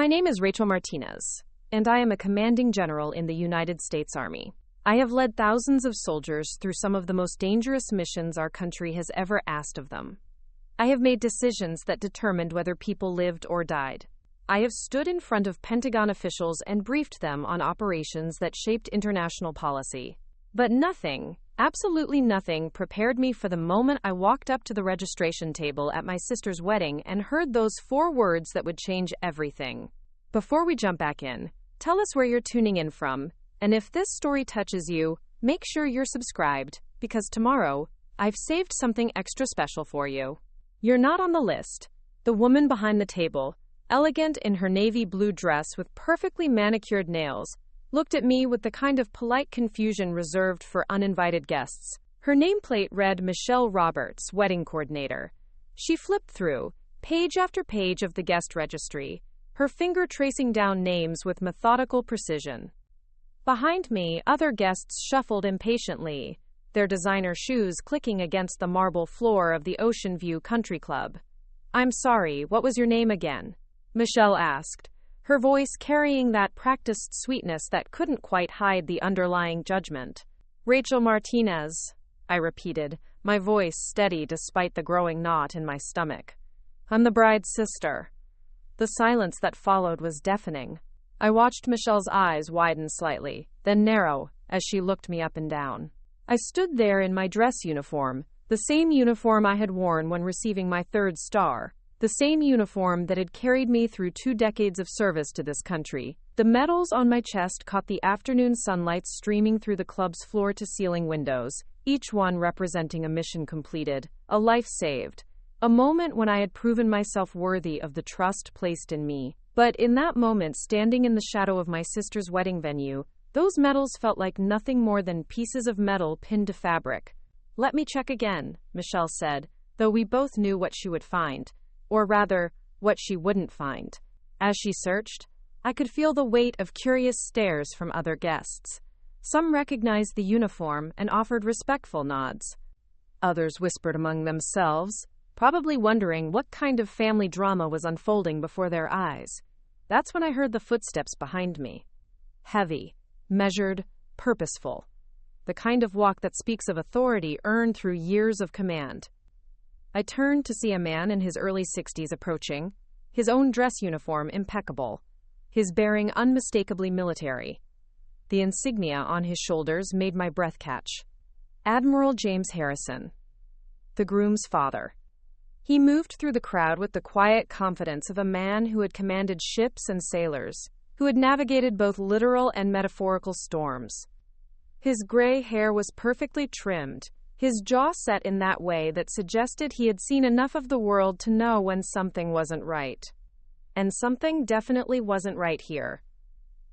My name is Rachel Martinez, and I am a commanding general in the United States Army. I have led thousands of soldiers through some of the most dangerous missions our country has ever asked of them. I have made decisions that determined whether people lived or died. I have stood in front of Pentagon officials and briefed them on operations that shaped international policy. But nothing, absolutely nothing, prepared me for the moment I walked up to the registration table at my sister's wedding and heard those 4 words that would change everything. Before we jump back in, tell us where you're tuning in from, and if this story touches you, make sure you're subscribed, because tomorrow, I've saved something extra special for you. You're not on the list. The woman behind the table, elegant in her navy blue dress with perfectly manicured nails, looked at me with the kind of polite confusion reserved for uninvited guests. Her nameplate read Michelle Roberts, wedding coordinator. She flipped through page after page of the guest registry, her finger tracing down names with methodical precision. Behind me, other guests shuffled impatiently, their designer shoes clicking against the marble floor of the Oceanview Country Club. "I'm sorry, what was your name again?" Michelle asked, her voice carrying that practiced sweetness that couldn't quite hide the underlying judgment. "Rachel Martinez," I repeated, my voice steady despite the growing knot in my stomach. "I'm the bride's sister." The silence that followed was deafening. I watched Michelle's eyes widen slightly, then narrow, as she looked me up and down. I stood there in my dress uniform, the same uniform I had worn when receiving my 3rd star, the same uniform that had carried me through 2 decades of service to this country. The medals on my chest caught the afternoon sunlight streaming through the club's floor-to-ceiling windows, each one representing a mission completed, a life saved, a moment when I had proven myself worthy of the trust placed in me. But in that moment, standing in the shadow of my sister's wedding venue, those medals felt like nothing more than pieces of metal pinned to fabric. "Let me check again," Michelle said, though we both knew what she would find. Or rather, what she wouldn't find. As she searched, I could feel the weight of curious stares from other guests. Some recognized the uniform and offered respectful nods. Others whispered among themselves, probably wondering what kind of family drama was unfolding before their eyes. That's when I heard the footsteps behind me. Heavy, measured, purposeful. The kind of walk that speaks of authority earned through years of command. I turned to see a man in his early 60s approaching, his own dress uniform impeccable, his bearing unmistakably military. The insignia on his shoulders made my breath catch. Admiral James Harrison, the groom's father. He moved through the crowd with the quiet confidence of a man who had commanded ships and sailors, who had navigated both literal and metaphorical storms. His gray hair was perfectly trimmed, his jaw set in that way that suggested he had seen enough of the world to know when something wasn't right. And something definitely wasn't right here.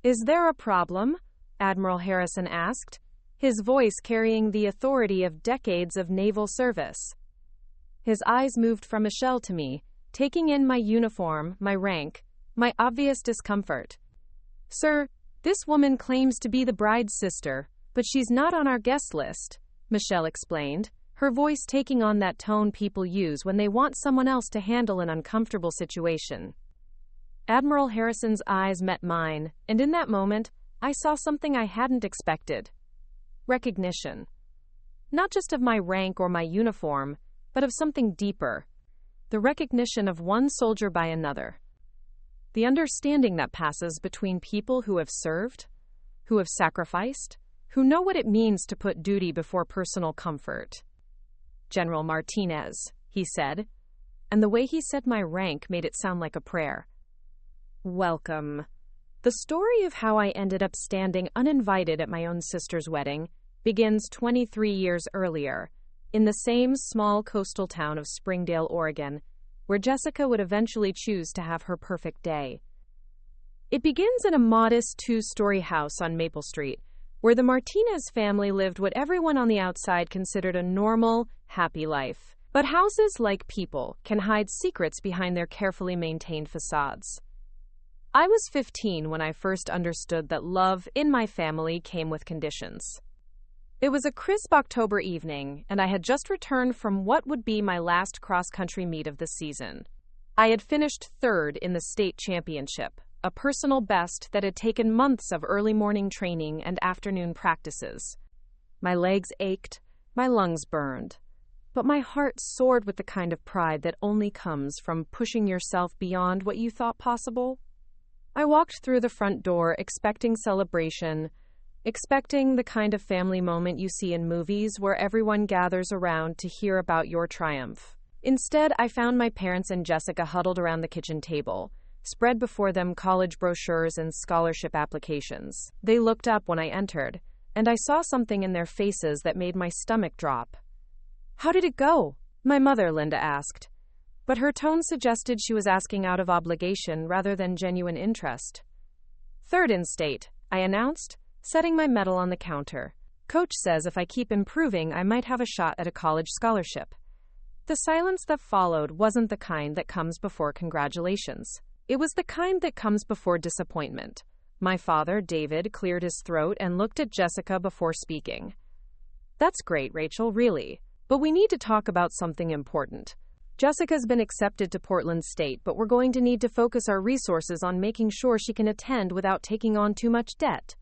"Is there a problem?" Admiral Harrison asked, his voice carrying the authority of decades of naval service. His eyes moved from Michelle to me, taking in my uniform, my rank, my obvious discomfort. "Sir, this woman claims to be the bride's sister, but she's not on our guest list," Michelle explained, her voice taking on that tone people use when they want someone else to handle an uncomfortable situation. Admiral Harrison's eyes met mine, and in that moment, I saw something I hadn't expected. Recognition. Not just of my rank or my uniform, but of something deeper. The recognition of one soldier by another. The understanding that passes between people who have served, who have sacrificed, who know what it means to put duty before personal comfort. "General Martinez," he said, and the way he said my rank made it sound like a prayer. "Welcome." The story of how I ended up standing uninvited at my own sister's wedding begins 23 years earlier, in the same small coastal town of Springdale, Oregon, where Jessica would eventually choose to have her perfect day. It begins in a modest 2-story house on Maple Street, where the Martinez family lived what everyone on the outside considered a normal, happy life. But houses, like people, can hide secrets behind their carefully maintained facades. I was 15 when I first understood that love in my family came with conditions. It was a crisp October evening, and I had just returned from what would be my last cross-country meet of the season. I had finished 3rd in the state championship, a personal best that had taken months of early morning training and afternoon practices. My legs ached, my lungs burned, but my heart soared with the kind of pride that only comes from pushing yourself beyond what you thought possible. I walked through the front door expecting celebration, expecting the kind of family moment you see in movies where everyone gathers around to hear about your triumph. Instead, I found my parents and Jessica huddled around the kitchen table, spread before them college brochures and scholarship applications. They looked up when I entered, and I saw something in their faces that made my stomach drop. "How did it go?" my mother, Linda, asked, but her tone suggested she was asking out of obligation rather than genuine interest. "Third in state," I announced, setting my medal on the counter. "Coach says if I keep improving, I might have a shot at a college scholarship." The silence that followed wasn't the kind that comes before congratulations. It was the kind that comes before disappointment. My father, David, cleared his throat and looked at Jessica before speaking. "That's great, Rachel, really. But we need to talk about something important. Jessica's been accepted to Portland State, but we're going to need to focus our resources on making sure she can attend without taking on too much debt."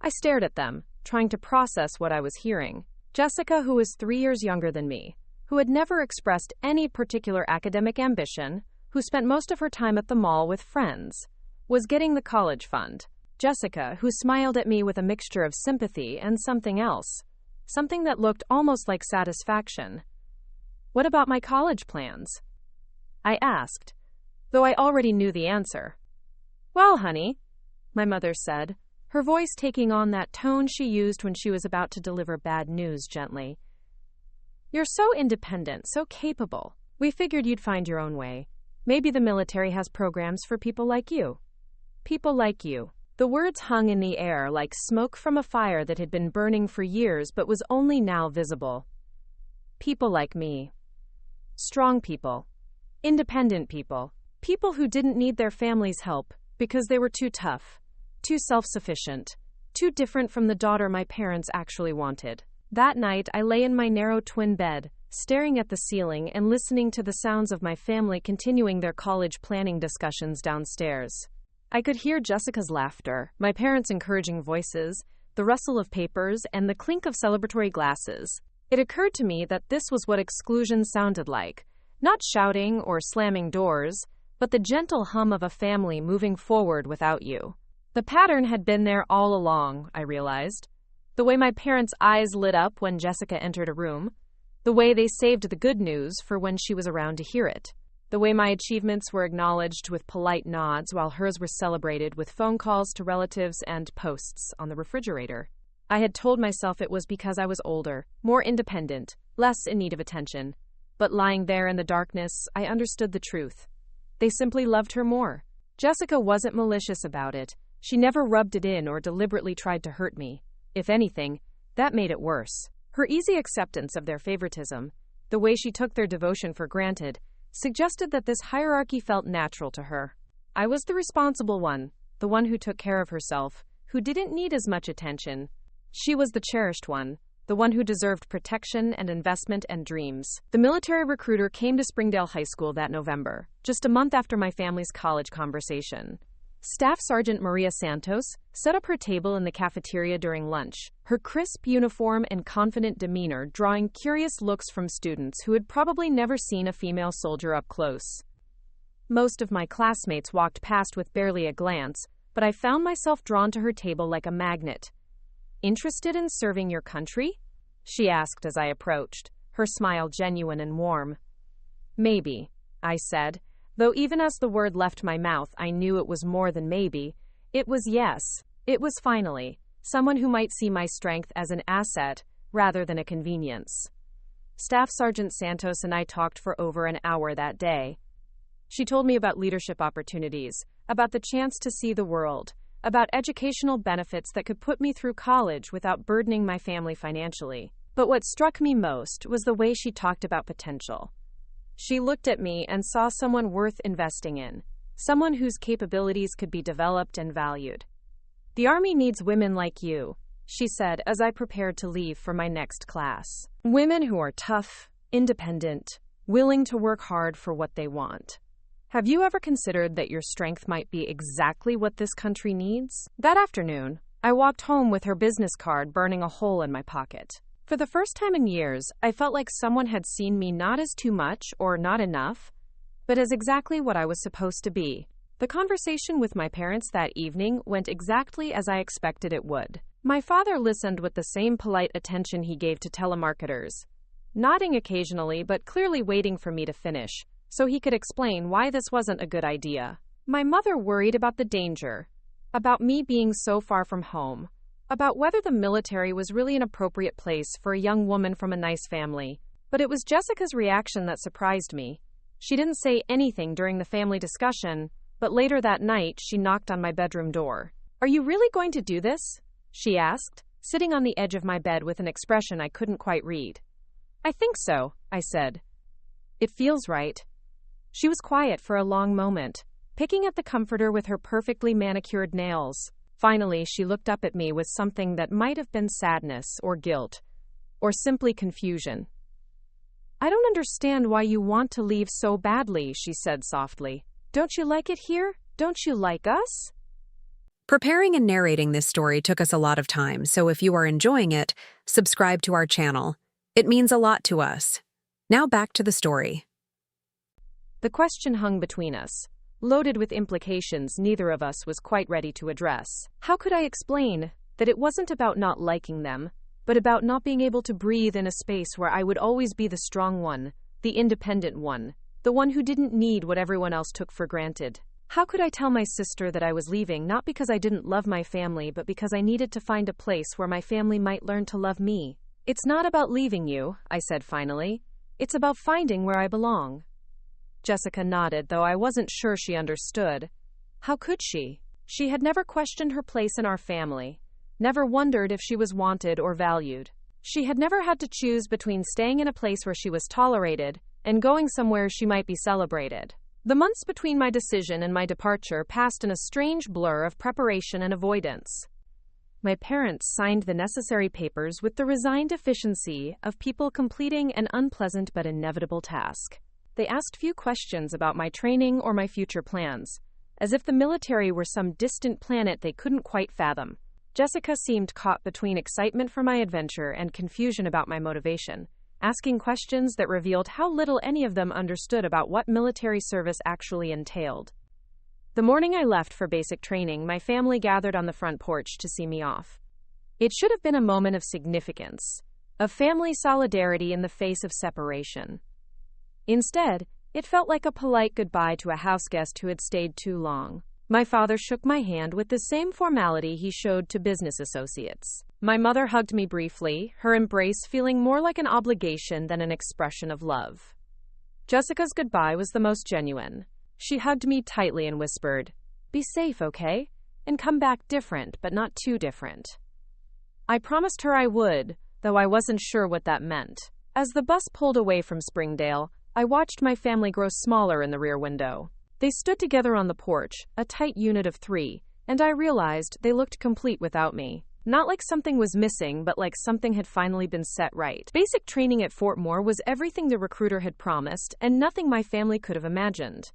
I stared at them, trying to process what I was hearing. Jessica, who was 3 years younger than me, who had never expressed any particular academic ambition, who spent most of her time at the mall with friends, was getting the college fund. Jessica, who smiled at me with a mixture of sympathy and something else, something that looked almost like satisfaction. "What about my college plans?" I asked, though I already knew the answer. "Well, honey," my mother said, her voice taking on that tone she used when she was about to deliver bad news gently. "You're so independent, so capable. We figured you'd find your own way. Maybe the military has programs for people like you." People like you. The words hung in the air like smoke from a fire that had been burning for years but was only now visible. People like me. Strong people. Independent people. People who didn't need their family's help because they were too tough, too self-sufficient, too different from the daughter my parents actually wanted. That night, I lay in my narrow twin bed, staring at the ceiling and listening to the sounds of my family continuing their college planning discussions downstairs. I could hear Jessica's laughter, my parents' encouraging voices, the rustle of papers, and the clink of celebratory glasses. It occurred to me that this was what exclusion sounded like, not shouting or slamming doors, but the gentle hum of a family moving forward without you. The pattern had been there all along, I realized. The way my parents' eyes lit up when Jessica entered a room, the way they saved the good news for when she was around to hear it, the way my achievements were acknowledged with polite nods while hers were celebrated with phone calls to relatives and posts on the refrigerator. I had told myself it was because I was older, more independent, less in need of attention. But lying there in the darkness, I understood the truth. They simply loved her more. Jessica wasn't malicious about it. She never rubbed it in or deliberately tried to hurt me. If anything, that made it worse. Her easy acceptance of their favoritism, the way she took their devotion for granted, suggested that this hierarchy felt natural to her. I was the responsible one, the one who took care of herself, who didn't need as much attention. She was the cherished one, the one who deserved protection and investment and dreams. The military recruiter came to Springdale High School that November, just a month after my family's college conversation. Staff Sergeant Maria Santos set up her table in the cafeteria during lunch, her crisp uniform and confident demeanor drawing curious looks from students who had probably never seen a female soldier up close. Most of my classmates walked past with barely a glance, but I found myself drawn to her table like a magnet. "Interested in serving your country?" she asked as I approached, her smile genuine and warm. "Maybe," I said, though even as the word left my mouth, I knew it was more than maybe. It was yes. It was finally someone who might see my strength as an asset rather than a convenience. Staff Sergeant Santos and I talked for over an hour that day. She told me about leadership opportunities, about the chance to see the world, about educational benefits that could put me through college without burdening my family financially. But what struck me most was the way she talked about potential. She looked at me and saw someone worth investing in, someone whose capabilities could be developed and valued. "The Army needs women like you," she said as I prepared to leave for my next class. "Women who are tough, independent, willing to work hard for what they want." Have you ever considered that your strength might be exactly what this country needs? That afternoon, I walked home with her business card burning a hole in my pocket. For the first time in years, I felt like someone had seen me not as too much or not enough, but as exactly what I was supposed to be. The conversation with my parents that evening went exactly as I expected it would. My father listened with the same polite attention he gave to telemarketers, nodding occasionally but clearly waiting for me to finish, so he could explain why this wasn't a good idea. My mother worried about the danger, about me being so far from home, about whether the military was really an appropriate place for a young woman from a nice family. But it was Jessica's reaction that surprised me. She didn't say anything during the family discussion, but later that night she knocked on my bedroom door. "Are you really going to do this?" she asked, sitting on the edge of my bed with an expression I couldn't quite read. "I think so," I said. "It feels right." She was quiet for a long moment, picking at the comforter with her perfectly manicured nails. Finally, she looked up at me with something that might have been sadness or guilt, or simply confusion. "I don't understand why you want to leave so badly," she said softly. "Don't you like it here? Don't you like us?" Preparing and narrating this story took us a lot of time, so if you are enjoying it, subscribe to our channel. It means a lot to us. Now back to the story. The question hung between us, loaded with implications neither of us was quite ready to address. How could I explain that it wasn't about not liking them, but about not being able to breathe in a space where I would always be the strong one, the independent one, the one who didn't need what everyone else took for granted? How could I tell my sister that I was leaving not because I didn't love my family but because I needed to find a place where my family might learn to love me? "It's not about leaving you," I said finally. "It's about finding where I belong." Jessica nodded, though I wasn't sure she understood. How could she? She had never questioned her place in our family, never wondered if she was wanted or valued. She had never had to choose between staying in a place where she was tolerated and going somewhere she might be celebrated. The months between my decision and my departure passed in a strange blur of preparation and avoidance. My parents signed the necessary papers with the resigned efficiency of people completing an unpleasant but inevitable task. They asked few questions about my training or my future plans, as if the military were some distant planet they couldn't quite fathom. Jessica seemed caught between excitement for my adventure and confusion about my motivation, asking questions that revealed how little any of them understood about what military service actually entailed. The morning I left for basic training, my family gathered on the front porch to see me off. It should have been a moment of significance, of family solidarity in the face of separation. Instead, it felt like a polite goodbye to a houseguest who had stayed too long. My father shook my hand with the same formality he showed to business associates. My mother hugged me briefly, her embrace feeling more like an obligation than an expression of love. Jessica's goodbye was the most genuine. She hugged me tightly and whispered, "Be safe, okay? And come back different, but not too different." I promised her I would, though I wasn't sure what that meant. As the bus pulled away from Springdale, I watched my family grow smaller in the rear window. They stood together on the porch, a tight unit of 3, and I realized they looked complete without me. Not like something was missing, but like something had finally been set right. Basic training at Fort Moore was everything the recruiter had promised, and nothing my family could have imagined.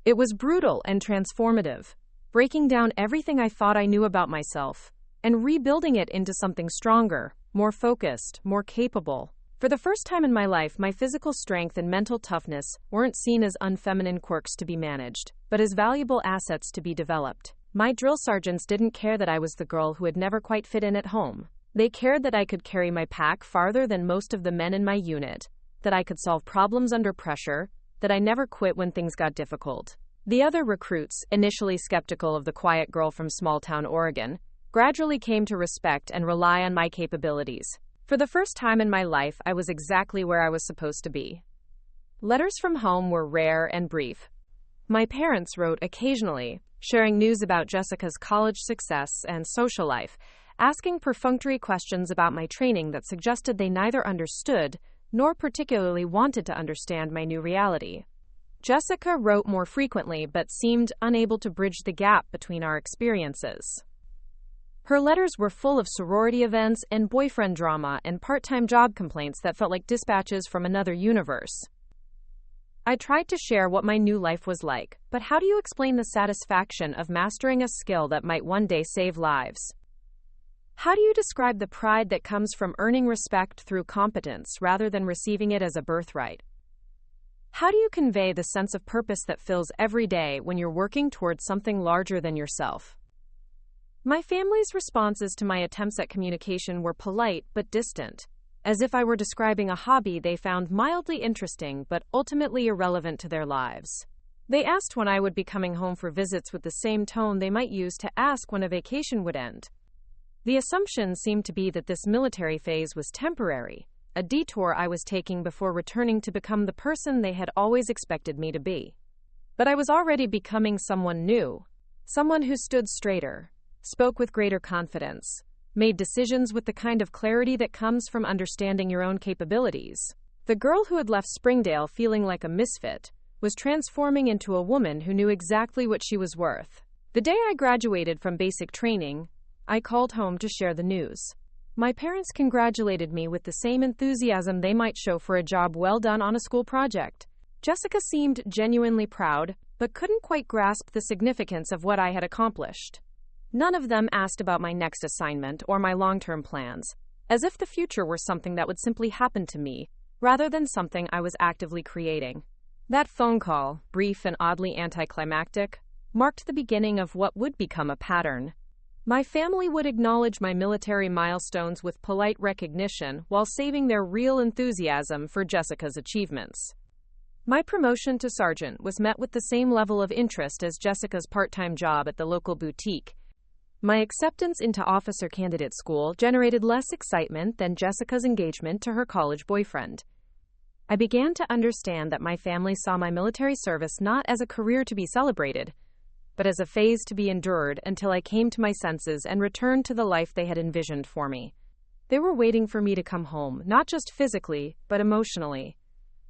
It was brutal and transformative, breaking down everything I thought I knew about myself, and rebuilding it into something stronger, more focused, more capable. For the first time in my life, my physical strength and mental toughness weren't seen as unfeminine quirks to be managed, but as valuable assets to be developed. My drill sergeants didn't care that I was the girl who had never quite fit in at home. They cared that I could carry my pack farther than most of the men in my unit, that I could solve problems under pressure, that I never quit when things got difficult. The other recruits, initially skeptical of the quiet girl from small-town Oregon, gradually came to respect and rely on my capabilities. For the first time in my life, I was exactly where I was supposed to be. Letters from home were rare and brief. My parents wrote occasionally, sharing news about Jessica's college success and social life, asking perfunctory questions about my training that suggested they neither understood nor particularly wanted to understand my new reality. Jessica wrote more frequently but seemed unable to bridge the gap between our experiences. Her letters were full of sorority events and boyfriend drama and part-time job complaints that felt like dispatches from another universe. I tried to share what my new life was like, but how do you explain the satisfaction of mastering a skill that might one day save lives? How do you describe the pride that comes from earning respect through competence rather than receiving it as a birthright? How do you convey the sense of purpose that fills every day when you're working towards something larger than yourself? My family's responses to my attempts at communication were polite but distant, as if I were describing a hobby they found mildly interesting but ultimately irrelevant to their lives. They asked when I would be coming home for visits with the same tone they might use to ask when a vacation would end. The assumption seemed to be that this military phase was temporary, a detour I was taking before returning to become the person they had always expected me to be. But I was already becoming someone new, someone who stood straighter, spoke with greater confidence, made decisions with the kind of clarity that comes from understanding your own capabilities. The girl who had left Springdale feeling like a misfit was transforming into a woman who knew exactly what she was worth. The day I graduated from basic training, I called home to share the news. My parents congratulated me with the same enthusiasm they might show for a job well done on a school project. Jessica seemed genuinely proud, but couldn't quite grasp the significance of what I had accomplished. None of them asked about my next assignment or my long-term plans, as if the future were something that would simply happen to me, rather than something I was actively creating. That phone call, brief and oddly anticlimactic, marked the beginning of what would become a pattern. My family would acknowledge my military milestones with polite recognition while saving their real enthusiasm for Jessica's achievements. My promotion to sergeant was met with the same level of interest as Jessica's part-time job at the local boutique. My acceptance into officer candidate school generated less excitement than Jessica's engagement to her college boyfriend. I began to understand that my family saw my military service not as a career to be celebrated, but as a phase to be endured until I came to my senses and returned to the life they had envisioned for me. They were waiting for me to come home, not just physically, but emotionally.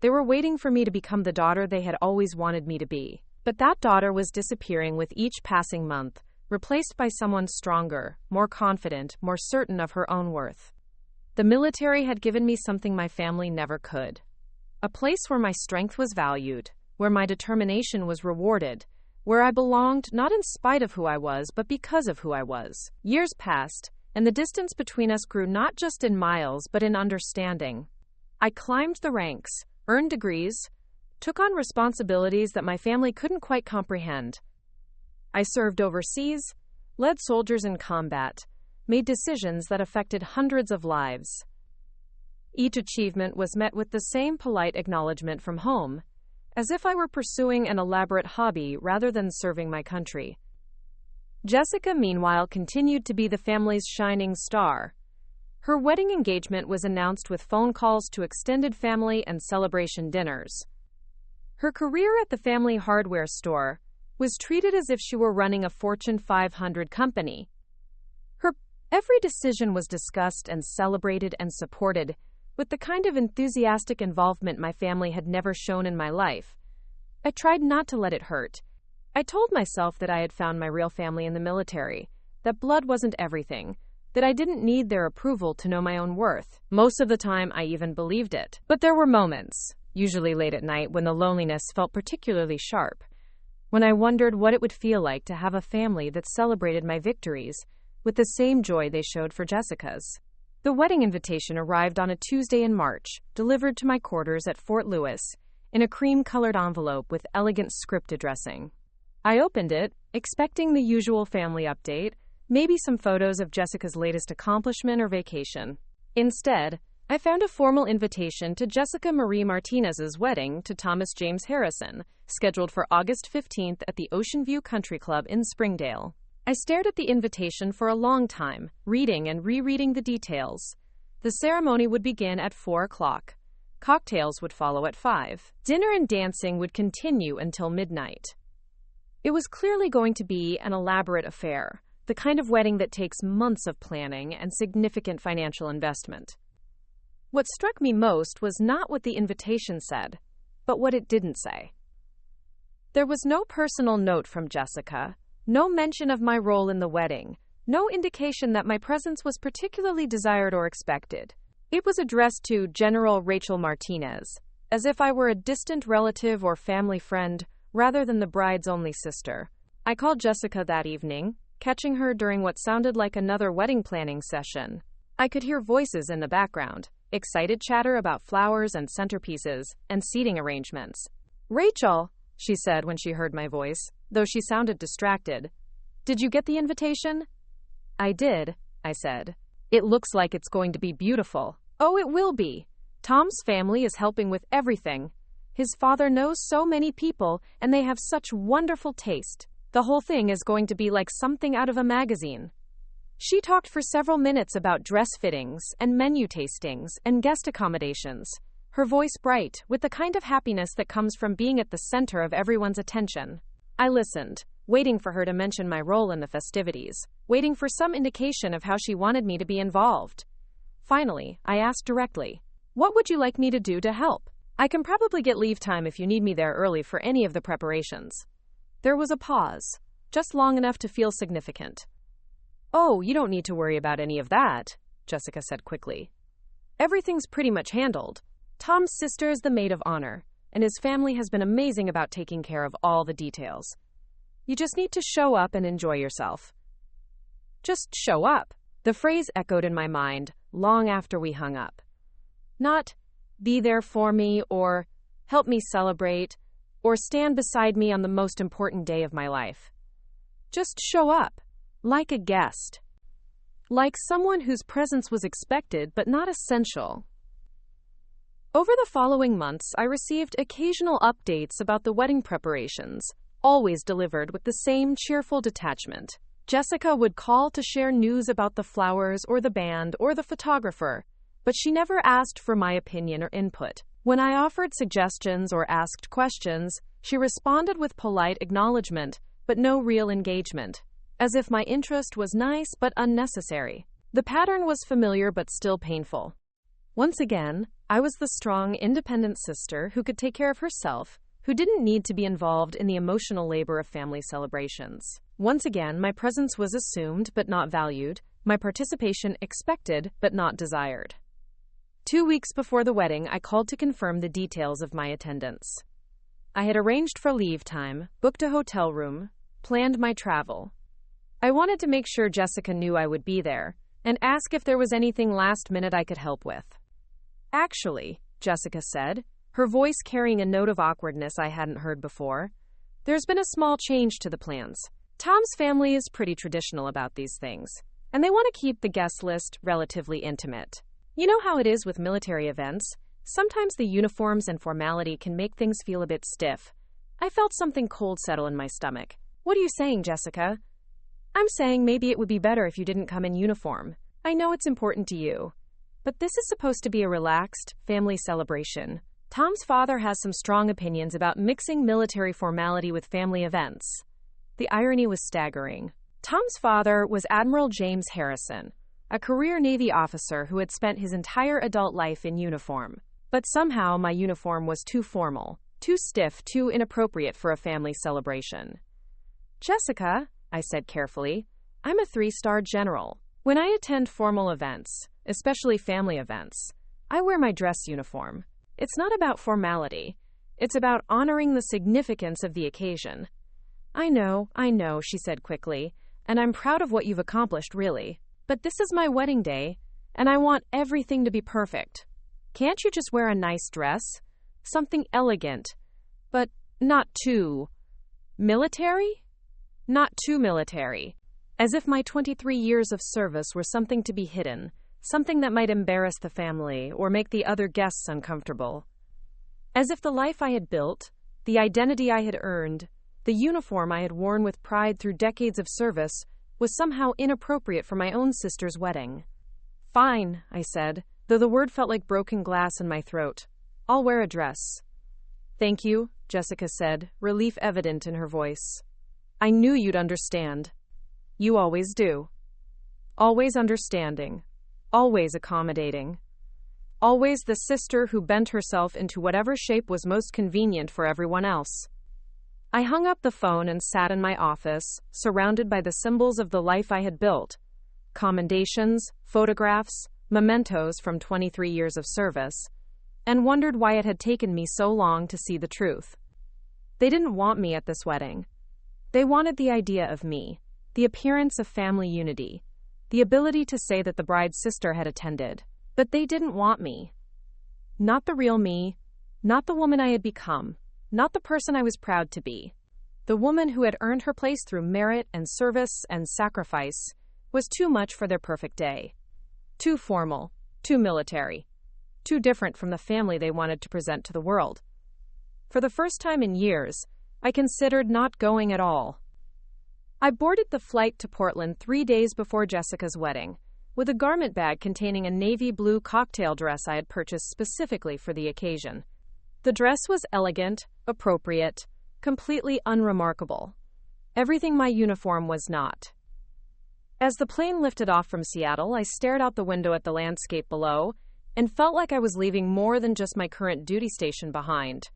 They were waiting for me to become the daughter they had always wanted me to be. But that daughter was disappearing with each passing month, replaced by someone stronger, more confident, more certain of her own worth. The military had given me something my family never could. A place where my strength was valued, where my determination was rewarded, where I belonged not in spite of who I was, but because of who I was. Years passed, and the distance between us grew not just in miles, but in understanding. I climbed the ranks, earned degrees, took on responsibilities that my family couldn't quite comprehend. I served overseas, led soldiers in combat, made decisions that affected hundreds of lives. Each achievement was met with the same polite acknowledgement from home, as if I were pursuing an elaborate hobby rather than serving my country. Jessica, meanwhile, continued to be the family's shining star. Her wedding engagement was announced with phone calls to extended family and celebration dinners. Her career at the family hardware store was treated as if she were running a Fortune 500 company. Her every decision was discussed and celebrated and supported, with the kind of enthusiastic involvement my family had never shown in my life. I tried not to let it hurt. I told myself that I had found my real family in the military, that blood wasn't everything, that I didn't need their approval to know my own worth. Most of the time, I even believed it. But there were moments, usually late at night, when the loneliness felt particularly sharp, when I wondered what it would feel like to have a family that celebrated my victories with the same joy they showed for Jessica's. The wedding invitation arrived on a Tuesday in March, delivered to my quarters at Fort Lewis, in a cream-colored envelope with elegant script addressing. I opened it, expecting the usual family update, maybe some photos of Jessica's latest accomplishment or vacation. Instead, I found a formal invitation to Jessica Marie Martinez's wedding to Thomas James Harrison, scheduled for August 15th at the Oceanview Country Club in Springdale. I stared at the invitation for a long time, reading and rereading the details. The ceremony would begin at 4 o'clock. Cocktails would follow at 5. Dinner and dancing would continue until midnight. It was clearly going to be an elaborate affair, the kind of wedding that takes months of planning and significant financial investment. What struck me most was not what the invitation said, but what it didn't say. There was no personal note from Jessica, no mention of my role in the wedding, no indication that my presence was particularly desired or expected. It was addressed to General Rachel Martinez, as if I were a distant relative or family friend rather than the bride's only sister. I called Jessica that evening, catching her during what sounded like another wedding planning session. I could hear voices in the background, excited chatter about flowers and centerpieces and seating arrangements. "Rachel," she said when she heard my voice, though she sounded distracted. "Did you get the invitation?" "I did," I said. "It looks like it's going to be beautiful." "Oh, it will be. Tom's family is helping with everything. His father knows so many people, and they have such wonderful taste. The whole thing is going to be like something out of a magazine." She talked for several minutes about dress fittings and menu tastings and guest accommodations, her voice bright with the kind of happiness that comes from being at the center of everyone's attention. I listened, waiting for her to mention my role in the festivities, waiting for some indication of how she wanted me to be involved. Finally, I asked directly, "What would you like me to do to help? I can probably get leave time if you need me there early for any of the preparations." There was a pause, just long enough to feel significant. "Oh, you don't need to worry about any of that," Jessica said quickly. "Everything's pretty much handled. Tom's sister is the maid of honor, and his family has been amazing about taking care of all the details. You just need to show up and enjoy yourself." Just show up. The phrase echoed in my mind long after we hung up. Not be there for me or help me celebrate or stand beside me on the most important day of my life. Just show up. Like a guest. Like someone whose presence was expected but not essential. Over the following months, I received occasional updates about the wedding preparations, always delivered with the same cheerful detachment. Jessica would call to share news about the flowers or the band or the photographer, but she never asked for my opinion or input. When I offered suggestions or asked questions, she responded with polite acknowledgement, but no real engagement. As if my interest was nice but unnecessary. The pattern was familiar but still painful. Once again, I was the strong, independent sister who could take care of herself, who didn't need to be involved in the emotional labor of family celebrations. Once again, my presence was assumed but not valued, my participation expected but not desired. 2 weeks before the wedding, I called to confirm the details of my attendance. I had arranged for leave time, booked a hotel room, planned my travel. I wanted to make sure Jessica knew I would be there, and ask if there was anything last minute I could help with. "Actually," Jessica said, her voice carrying a note of awkwardness I hadn't heard before, "there's been a small change to the plans. Tom's family is pretty traditional about these things, and they want to keep the guest list relatively intimate. You know how it is with military events? Sometimes the uniforms and formality can make things feel a bit stiff." I felt something cold settle in my stomach. "What are you saying, Jessica?" "I'm saying maybe it would be better if you didn't come in uniform. I know it's important to you. But this is supposed to be a relaxed, family celebration. Tom's father has some strong opinions about mixing military formality with family events." The irony was staggering. Tom's father was Admiral James Harrison, a career Navy officer who had spent his entire adult life in uniform. But somehow my uniform was too formal, too stiff, too inappropriate for a family celebration. "Jessica," I said carefully, "I'm a 3-star general. When I attend formal events, especially family events, I wear my dress uniform. It's not about formality. It's about honoring the significance of the occasion." I know, she said quickly, "and I'm proud of what you've accomplished, really. But this is my wedding day, and I want everything to be perfect. Can't you just wear a nice dress? Something elegant, but not too military? Not too military. As if my 23 years of service were something to be hidden, something that might embarrass the family or make the other guests uncomfortable. As if the life I had built, the identity I had earned, the uniform I had worn with pride through decades of service, was somehow inappropriate for my own sister's wedding. "Fine," I said, though the word felt like broken glass in my throat. "I'll wear a dress." "Thank you," Jessica said, relief evident in her voice. "I knew you'd understand. You always do. Always understanding. Always accommodating. Always the sister who bent herself into whatever shape was most convenient for everyone else." I hung up the phone and sat in my office, surrounded by the symbols of the life I had built. Commendations, photographs, mementos from 23 years of service. and wondered why it had taken me so long to see the truth. They didn't want me at this wedding. They wanted the idea of me, the appearance of family unity, the ability to say that the bride's sister had attended. But they didn't want me. Not the real me, not the woman I had become, not the person I was proud to be. The woman who had earned her place through merit and service and sacrifice was too much for their perfect day. Too formal, too military, too different from the family they wanted to present to the world. For the first time in years, I considered not going at all. I boarded the flight to Portland 3 days before Jessica's wedding, with a garment bag containing a navy blue cocktail dress I had purchased specifically for the occasion. The dress was elegant, appropriate, completely unremarkable. Everything my uniform was not. As the plane lifted off from Seattle, I stared out the window at the landscape below and felt like I was leaving more than just my current duty station behind.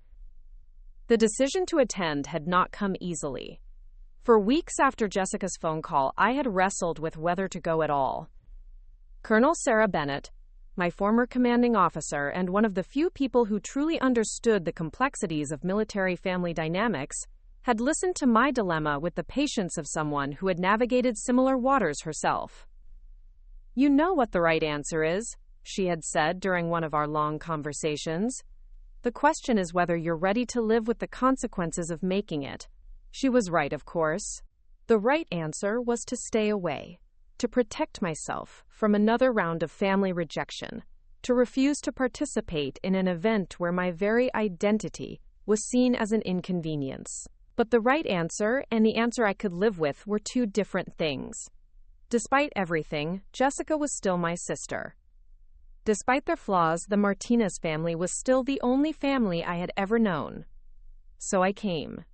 The decision to attend had not come easily. For weeks after Jessica's phone call, I had wrestled with whether to go at all. Colonel Sarah Bennett, my former commanding officer and one of the few people who truly understood the complexities of military family dynamics, had listened to my dilemma with the patience of someone who had navigated similar waters herself. "You know what the right answer is," she had said during one of our long conversations. "The question is whether you're ready to live with the consequences of making it." She was right, of course. The right answer was to stay away, to protect myself from another round of family rejection, to refuse to participate in an event where my very identity was seen as an inconvenience. But the right answer and the answer I could live with were two different things. Despite everything, Jessica was still my sister. Despite their flaws, the Martinez family was still the only family I had ever known. So I came.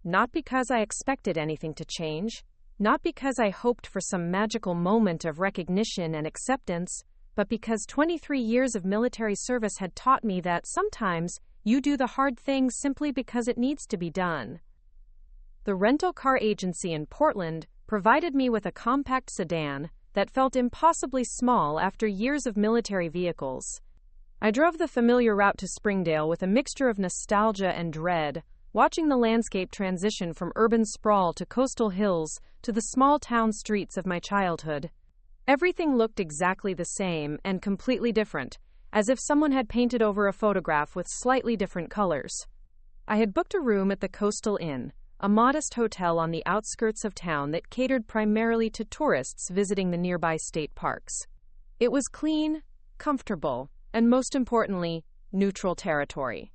Not because I expected anything to change, not because I hoped for some magical moment of recognition and acceptance, but because 23 years of military service had taught me that sometimes you do the hard things simply because it needs to be done. The rental car agency in Portland provided me with a compact sedan that felt impossibly small after years of military vehicles. I drove the familiar route to Springdale with a mixture of nostalgia and dread, watching the landscape transition from urban sprawl to coastal hills to the small-town streets of my childhood. Everything looked exactly the same and completely different, as if someone had painted over a photograph with slightly different colors. I had booked a room at the Coastal Inn, a modest hotel on the outskirts of town that catered primarily to tourists visiting the nearby state parks. It was clean, comfortable, and most importantly, neutral territory.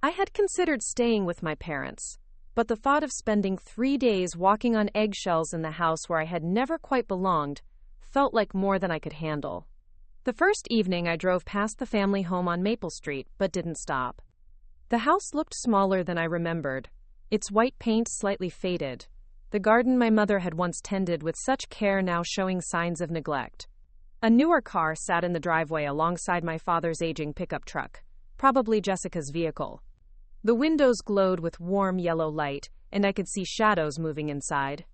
I had considered staying with my parents, but the thought of spending 3 days walking on eggshells in the house where I had never quite belonged felt like more than I could handle. The first evening I drove past the family home on Maple Street, but didn't stop. The house looked smaller than I remembered, its white paint slightly faded, the garden my mother had once tended with such care now showing signs of neglect. A newer car sat in the driveway alongside my father's aging pickup truck, probably Jessica's vehicle. The windows glowed with warm yellow light, and I could see shadows moving inside.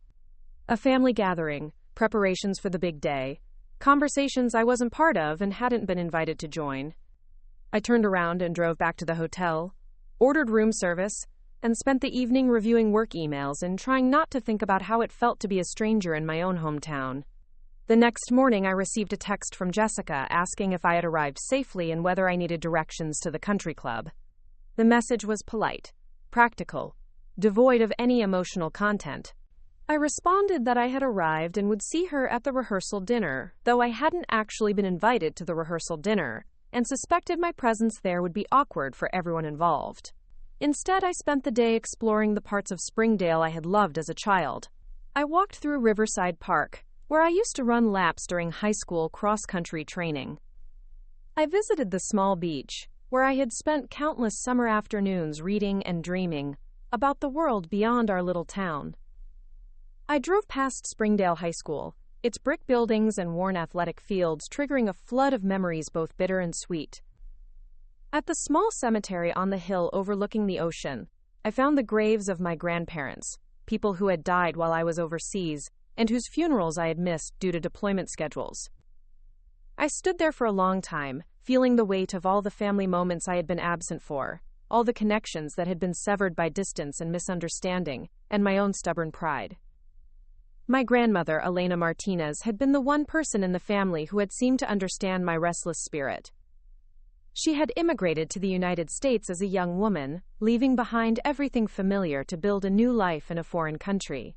A family gathering, preparations for the big day, conversations I wasn't part of and hadn't been invited to join. I turned around and drove back to the hotel, ordered room service, and spent the evening reviewing work emails and trying not to think about how it felt to be a stranger in my own hometown. The next morning, I received a text from Jessica asking if I had arrived safely and whether I needed directions to the country club. The message was polite, practical, devoid of any emotional content. I responded that I had arrived and would see her at the rehearsal dinner, though I hadn't actually been invited to the rehearsal dinner, and suspected my presence there would be awkward for everyone involved. Instead, I spent the day exploring the parts of Springdale I had loved as a child. I walked through Riverside Park, where I used to run laps during high school cross-country training. I visited the small beach, where I had spent countless summer afternoons reading and dreaming about the world beyond our little town. I drove past Springdale High School, its brick buildings and worn athletic fields triggering a flood of memories both bitter and sweet. At the small cemetery on the hill overlooking the ocean, I found the graves of my grandparents, people who had died while I was overseas, and whose funerals I had missed due to deployment schedules. I stood there for a long time, feeling the weight of all the family moments I had been absent for, all the connections that had been severed by distance and misunderstanding, and my own stubborn pride. My grandmother, Rachel Martinez, had been the one person in the family who had seemed to understand my restless spirit. She had immigrated to the United States as a young woman, leaving behind everything familiar to build a new life in a foreign country.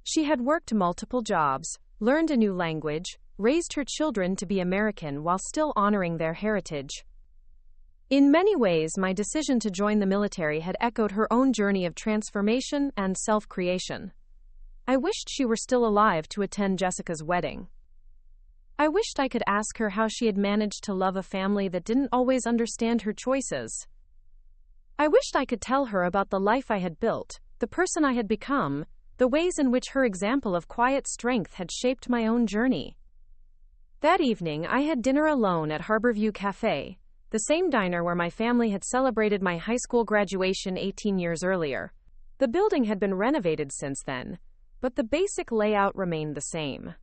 She had worked multiple jobs, learned a new language, raised her children to be American while still honoring their heritage. In many ways, my decision to join the military had echoed her own journey of transformation and self-creation. I wished she were still alive to attend Jessica's wedding. I wished I could ask her how she had managed to love a family that didn't always understand her choices. I wished I could tell her about the life I had built, the person I had become, the ways in which her example of quiet strength had shaped my own journey. That evening, I had dinner alone at Harborview Cafe, the same diner where my family had celebrated my high school graduation 18 years earlier. The building had been renovated since then, but the basic layout remained the same.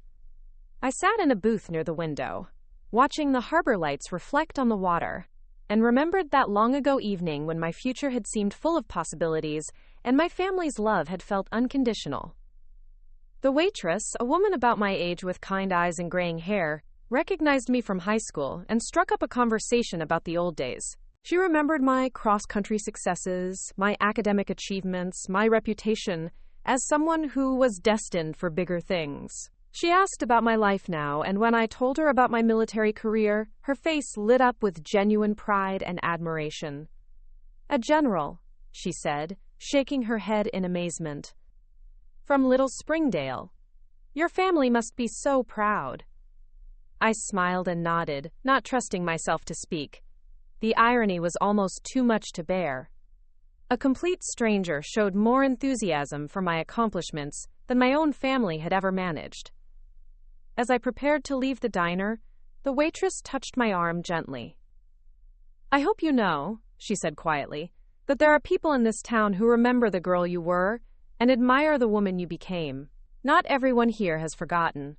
I sat in a booth near the window, watching the harbor lights reflect on the water, and remembered that long ago evening when my future had seemed full of possibilities and my family's love had felt unconditional. The waitress, a woman about my age with kind eyes and graying hair, recognized me from high school and struck up a conversation about the old days. She remembered my cross-country successes, my academic achievements, my reputation as someone who was destined for bigger things. She asked about my life now, and when I told her about my military career, her face lit up with genuine pride and admiration. "A general," she said, shaking her head in amazement. "From Little Springdale. Your family must be so proud." I smiled and nodded, not trusting myself to speak. The irony was almost too much to bear. A complete stranger showed more enthusiasm for my accomplishments than my own family had ever managed. As I prepared to leave the diner, the waitress touched my arm gently. "I hope you know," she said quietly, "that there are people in this town who remember the girl you were and admire the woman you became. Not everyone here has forgotten."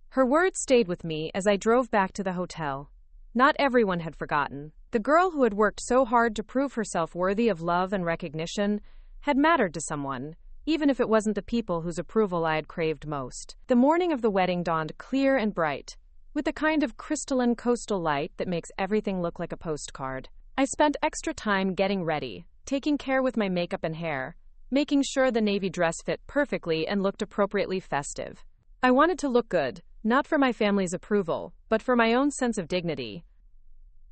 Her words stayed with me as I drove back to the hotel. Not everyone had forgotten. The girl who had worked so hard to prove herself worthy of love and recognition had mattered to someone, even if it wasn't the people whose approval I had craved most. The morning of the wedding dawned clear and bright, with the kind of crystalline coastal light that makes everything look like a postcard. I spent extra time getting ready, taking care with my makeup and hair, making sure the navy dress fit perfectly and looked appropriately festive. I wanted to look good, not for my family's approval, but for my own sense of dignity.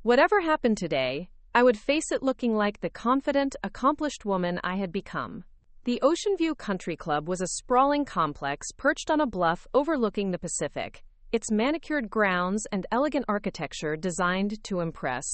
Whatever happened today, I would face it looking like the confident, accomplished woman I had become. The Oceanview Country Club was a sprawling complex perched on a bluff overlooking the Pacific, its manicured grounds and elegant architecture designed to impress.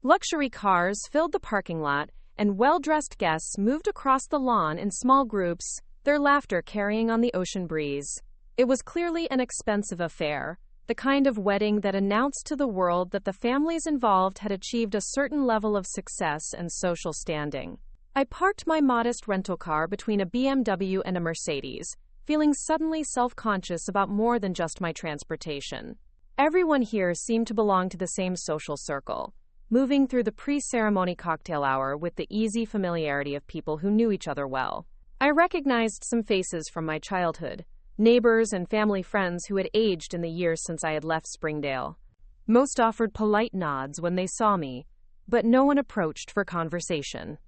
Luxury cars filled the parking lot, and well-dressed guests moved across the lawn in small groups, their laughter carrying on the ocean breeze. It was clearly an expensive affair, the kind of wedding that announced to the world that the families involved had achieved a certain level of success and social standing. I parked my modest rental car between a BMW and a Mercedes, feeling suddenly self-conscious about more than just my transportation. Everyone here seemed to belong to the same social circle, moving through the pre-ceremony cocktail hour with the easy familiarity of people who knew each other well. I recognized some faces from my childhood, neighbors and family friends who had aged in the years since I had left Springdale. Most offered polite nods when they saw me, but no one approached for conversation.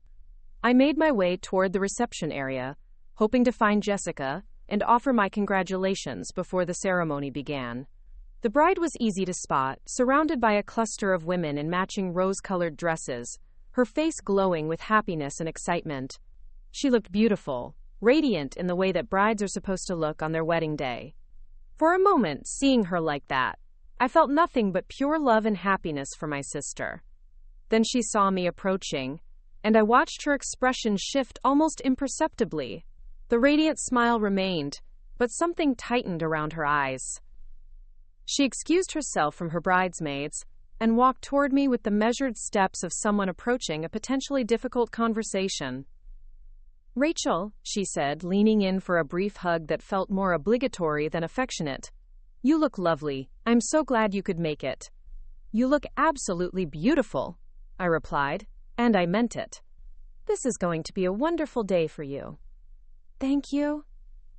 I made my way toward the reception area, hoping to find Jessica and offer my congratulations before the ceremony began. The bride was easy to spot, surrounded by a cluster of women in matching rose-colored dresses, her face glowing with happiness and excitement. She looked beautiful, radiant in the way that brides are supposed to look on their wedding day. For a moment, seeing her like that, I felt nothing but pure love and happiness for my sister. Then she saw me approaching, and I watched her expression shift almost imperceptibly. The radiant smile remained, but something tightened around her eyes. She excused herself from her bridesmaids and walked toward me with the measured steps of someone approaching a potentially difficult conversation. "Rachel," she said, leaning in for a brief hug that felt more obligatory than affectionate. "You look lovely. I'm so glad you could make it." "You look absolutely beautiful," I replied, and I meant it. "This is going to be a wonderful day for you." "Thank you."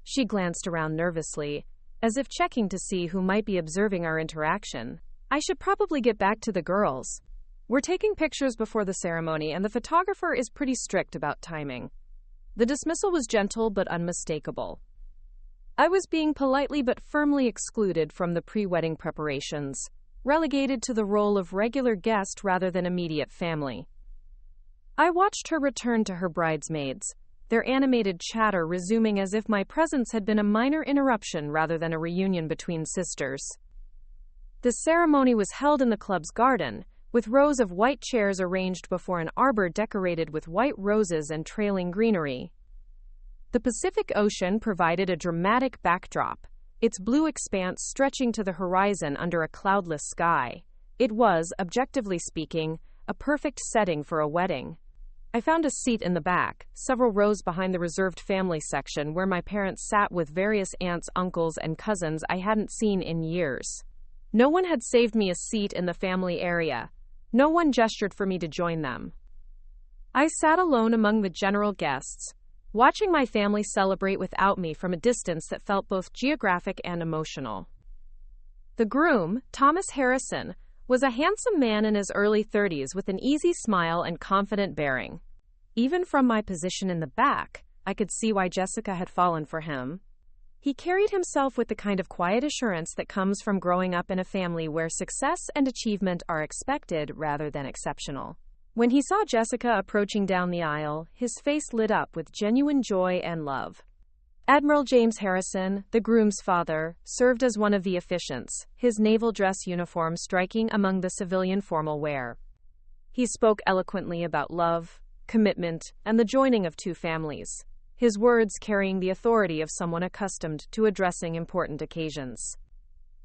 She glanced around nervously, as if checking to see who might be observing our interaction. "I should probably get back to the girls. We're taking pictures before the ceremony, and the photographer is pretty strict about timing." The dismissal was gentle but unmistakable. I was being politely but firmly excluded from the pre-wedding preparations, relegated to the role of regular guest rather than immediate family. I watched her return to her bridesmaids, their animated chatter resuming as if my presence had been a minor interruption rather than a reunion between sisters. The ceremony was held in the club's garden, with rows of white chairs arranged before an arbor decorated with white roses and trailing greenery. The Pacific Ocean provided a dramatic backdrop, its blue expanse stretching to the horizon under a cloudless sky. It was, objectively speaking, a perfect setting for a wedding. I found a seat in the back, several rows behind the reserved family section where my parents sat with various aunts, uncles, and cousins I hadn't seen in years. No one had saved me a seat in the family area. No one gestured for me to join them. I sat alone among the general guests, watching my family celebrate without me from a distance that felt both geographic and emotional. The groom, Thomas Harrison, was a handsome man in his early 30s with an easy smile and confident bearing. Even from my position in the back, I could see why Jessica had fallen for him. He carried himself with the kind of quiet assurance that comes from growing up in a family where success and achievement are expected rather than exceptional. When he saw Jessica approaching down the aisle, his face lit up with genuine joy and love. Admiral James Harrison, the groom's father, served as one of the officiants, his naval dress uniform striking among the civilian formal wear. He spoke eloquently about love, commitment, and the joining of two families, his words carrying the authority of someone accustomed to addressing important occasions.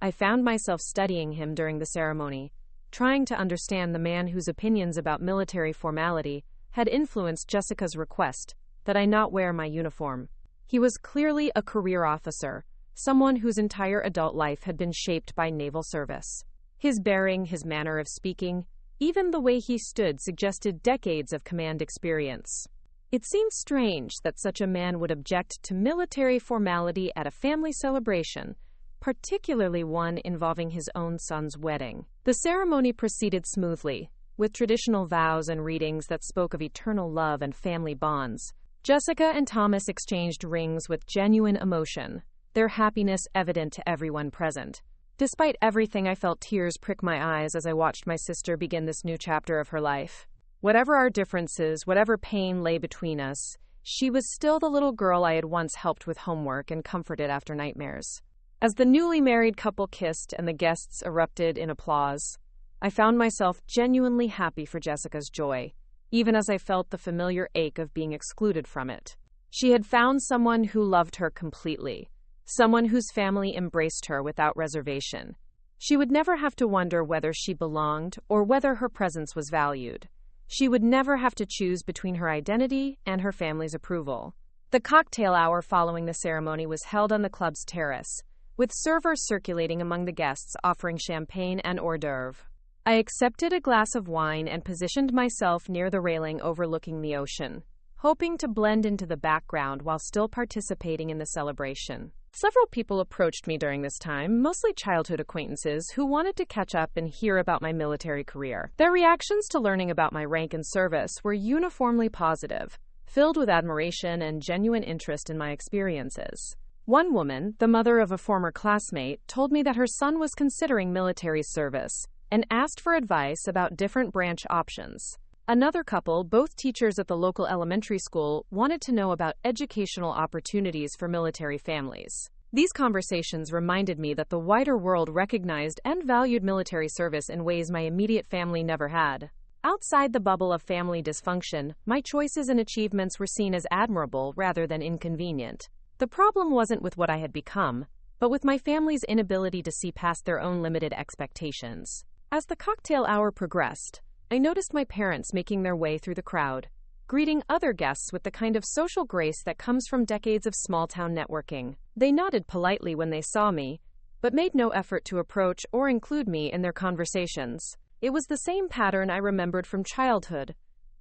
I found myself studying him during the ceremony, trying to understand the man whose opinions about military formality had influenced Jessica's request that I not wear my uniform. He was clearly a career officer, someone whose entire adult life had been shaped by naval service. His bearing, his manner of speaking, even the way he stood suggested decades of command experience. It seemed strange that such a man would object to military formality at a family celebration, particularly one involving his own son's wedding. The ceremony proceeded smoothly, with traditional vows and readings that spoke of eternal love and family bonds. Jessica and Thomas exchanged rings with genuine emotion, their happiness evident to everyone present. Despite everything, I felt tears prick my eyes as I watched my sister begin this new chapter of her life. Whatever our differences, whatever pain lay between us, she was still the little girl I had once helped with homework and comforted after nightmares. As the newly married couple kissed and the guests erupted in applause, I found myself genuinely happy for Jessica's joy, even as I felt the familiar ache of being excluded from it. She had found someone who loved her completely, someone whose family embraced her without reservation. She would never have to wonder whether she belonged or whether her presence was valued. She would never have to choose between her identity and her family's approval. The cocktail hour following the ceremony was held on the club's terrace, with servers circulating among the guests offering champagne and hors d'oeuvre. I accepted a glass of wine and positioned myself near the railing overlooking the ocean, hoping to blend into the background while still participating in the celebration. Several people approached me during this time, mostly childhood acquaintances who wanted to catch up and hear about my military career. Their reactions to learning about my rank and service were uniformly positive, filled with admiration and genuine interest in my experiences. One woman, the mother of a former classmate, told me that her son was considering military service and asked for advice about different branch options. Another couple, both teachers at the local elementary school, wanted to know about educational opportunities for military families. These conversations reminded me that the wider world recognized and valued military service in ways my immediate family never had. Outside the bubble of family dysfunction, my choices and achievements were seen as admirable rather than inconvenient. The problem wasn't with what I had become, but with my family's inability to see past their own limited expectations. As the cocktail hour progressed, I noticed my parents making their way through the crowd, greeting other guests with the kind of social grace that comes from decades of small-town networking. They nodded politely when they saw me, but made no effort to approach or include me in their conversations. It was the same pattern I remembered from childhood.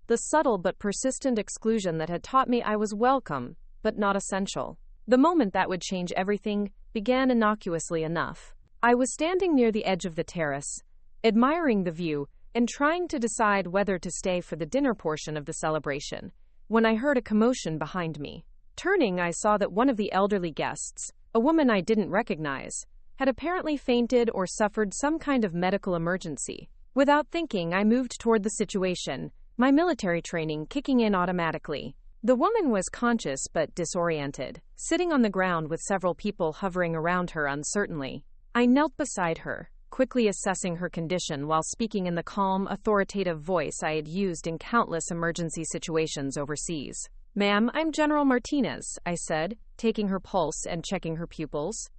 The subtle but persistent exclusion that had taught me I was welcome, but not essential. The moment that would change everything began innocuously enough. I was standing near the edge of the terrace, admiring the view, and trying to decide whether to stay for the dinner portion of the celebration, when I heard a commotion behind me. Turning, I saw that one of the elderly guests, a woman I didn't recognize, had apparently fainted or suffered some kind of medical emergency. Without thinking, I moved toward the situation, my military training kicking in automatically. The woman was conscious but disoriented, sitting on the ground with several people hovering around her uncertainly. I knelt beside her, quickly assessing her condition while speaking in the calm, authoritative voice I had used in countless emergency situations overseas. "Ma'am, I'm General Martinez," I said, taking her pulse and checking her pupils.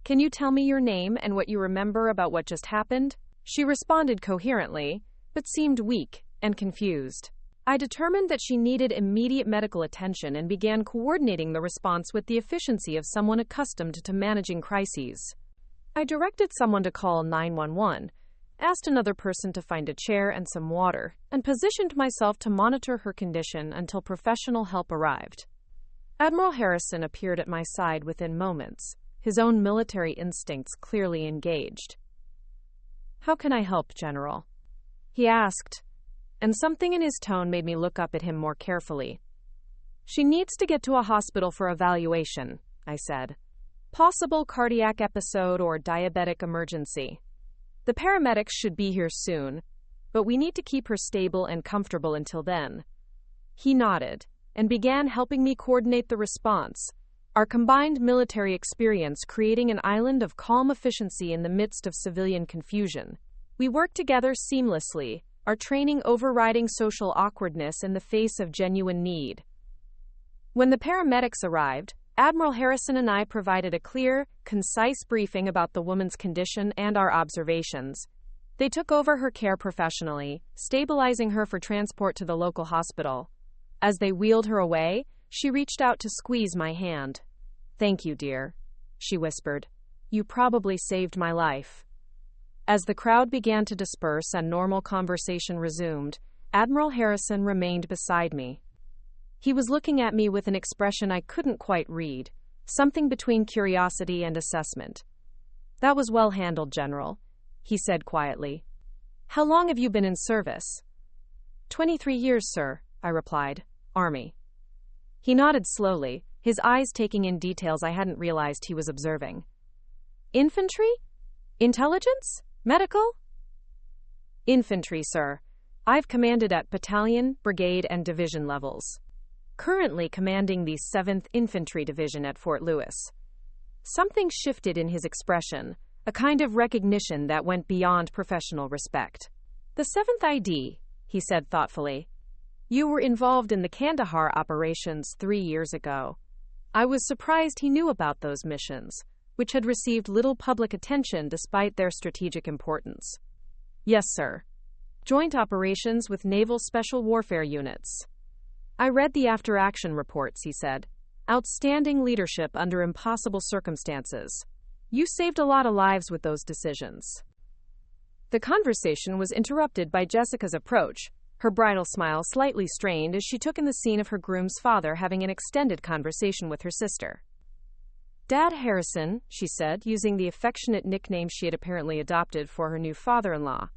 "Can you tell me your name and what you remember about what just happened?" She responded coherently, but seemed weak and confused. I determined that she needed immediate medical attention and began coordinating the response with the efficiency of someone accustomed to managing crises. I directed someone to call 911, asked another person to find a chair and some water, and positioned myself to monitor her condition until professional help arrived. Admiral Harrison appeared at my side within moments, his own military instincts clearly engaged. "How can I help, General?" he asked, and something in his tone made me look up at him more carefully. "She needs to get to a hospital for evaluation," I said. "Possible cardiac episode or diabetic emergency. The paramedics should be here soon, but we need to keep her stable and comfortable until then." He nodded and began helping me coordinate the response, our combined military experience creating an island of calm efficiency in the midst of civilian confusion. We worked together seamlessly, our training overriding social awkwardness in the face of genuine need. When the paramedics arrived, Admiral Harrison and I provided a clear, concise briefing about the woman's condition and our observations. They took over her care professionally, stabilizing her for transport to the local hospital. As they wheeled her away, she reached out to squeeze my hand. "Thank you, dear," she whispered. "You probably saved my life." As the crowd began to disperse and normal conversation resumed, Admiral Harrison remained beside me. He was looking at me with an expression I couldn't quite read, something between curiosity and assessment. "That was well handled, General," he said quietly. "How long have you been in service?" 23 years, sir," I replied. "Army." He nodded slowly, his eyes taking in details I hadn't realized he was observing. "Infantry? Intelligence? Medical?" "Infantry, sir. I've commanded at battalion, brigade, and division levels. Currently commanding the 7th Infantry Division at Fort Lewis." Something shifted in his expression, a kind of recognition that went beyond professional respect. "The 7th ID," he said thoughtfully. "You were involved in the Kandahar operations 3 years ago." I was surprised he knew about those missions, which had received little public attention despite their strategic importance. "Yes, sir. Joint operations with Naval Special Warfare Units." I read the after-action reports, he said. "Outstanding leadership under impossible circumstances. You saved a lot of lives with those decisions." The conversation was interrupted by Jessica's approach, her bridal smile slightly strained as she took in the scene of her groom's father having an extended conversation with her sister. "Dad Harrison," she said, using the affectionate nickname she had apparently adopted for her new father-in-law.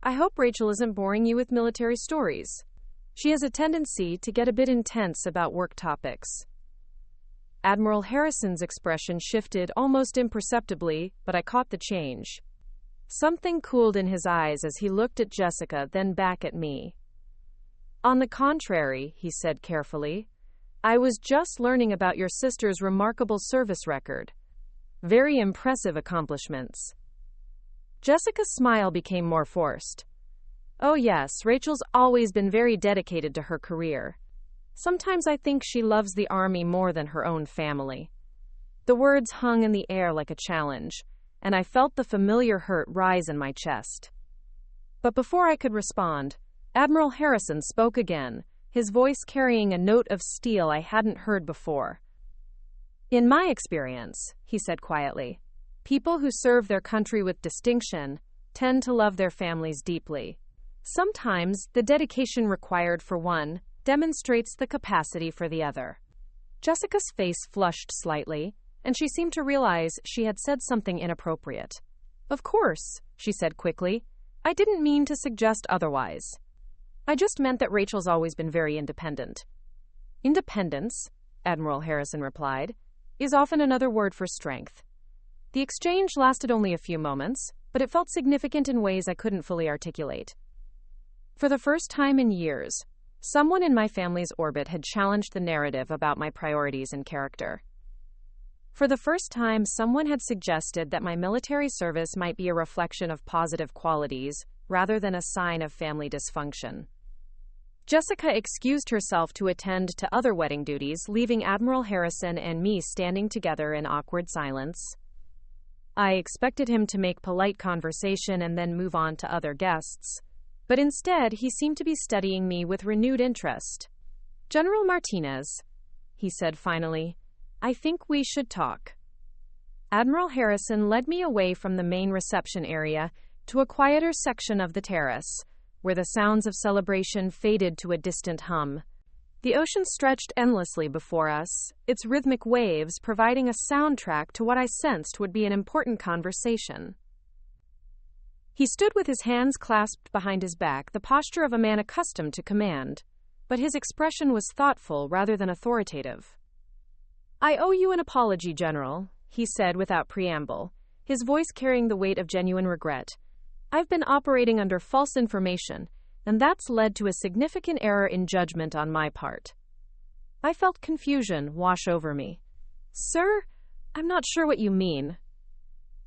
"I hope Rachel isn't boring you with military stories. She has a tendency to get a bit intense about work topics." Admiral Harrison's expression shifted almost imperceptibly, but I caught the change. Something cooled in his eyes as he looked at Jessica, then back at me. "On the contrary," he said carefully, "I was just learning about your sister's remarkable service record. Very impressive accomplishments." Jessica's smile became more forced. "Oh yes, Rachel's always been very dedicated to her career. Sometimes I think she loves the Army more than her own family." The words hung in the air like a challenge, and I felt the familiar hurt rise in my chest. But before I could respond, Admiral Harrison spoke again, his voice carrying a note of steel I hadn't heard before. "In my experience," he said quietly, "people who serve their country with distinction tend to love their families deeply. Sometimes, the dedication required for one demonstrates the capacity for the other. Jessica's face flushed slightly, and she seemed to realize she had said something inappropriate. "Of course," she said quickly. "I didn't mean to suggest otherwise. I just meant that Rachel's always been very independent." "Independence," Admiral Harrison replied, "is often another word for strength." The exchange lasted only a few moments, but it felt significant in ways I couldn't fully articulate. For the first time in years, someone in my family's orbit had challenged the narrative about my priorities and character. For the first time, someone had suggested that my military service might be a reflection of positive qualities rather than a sign of family dysfunction. Jessica excused herself to attend to other wedding duties, leaving Admiral Harrison and me standing together in awkward silence. I expected him to make polite conversation and then move on to other guests, but instead he seemed to be studying me with renewed interest. "General Martinez," he said finally, "I think we should talk." Admiral Harrison led me away from the main reception area to a quieter section of the terrace, where the sounds of celebration faded to a distant hum. The ocean stretched endlessly before us, its rhythmic waves providing a soundtrack to what I sensed would be an important conversation. He stood with his hands clasped behind his back, the posture of a man accustomed to command, but his expression was thoughtful rather than authoritative. "I owe you an apology, General," he said without preamble, his voice carrying the weight of genuine regret. "I've been operating under false information, and that's led to a significant error in judgment on my part." I felt confusion wash over me. "Sir, I'm not sure what you mean."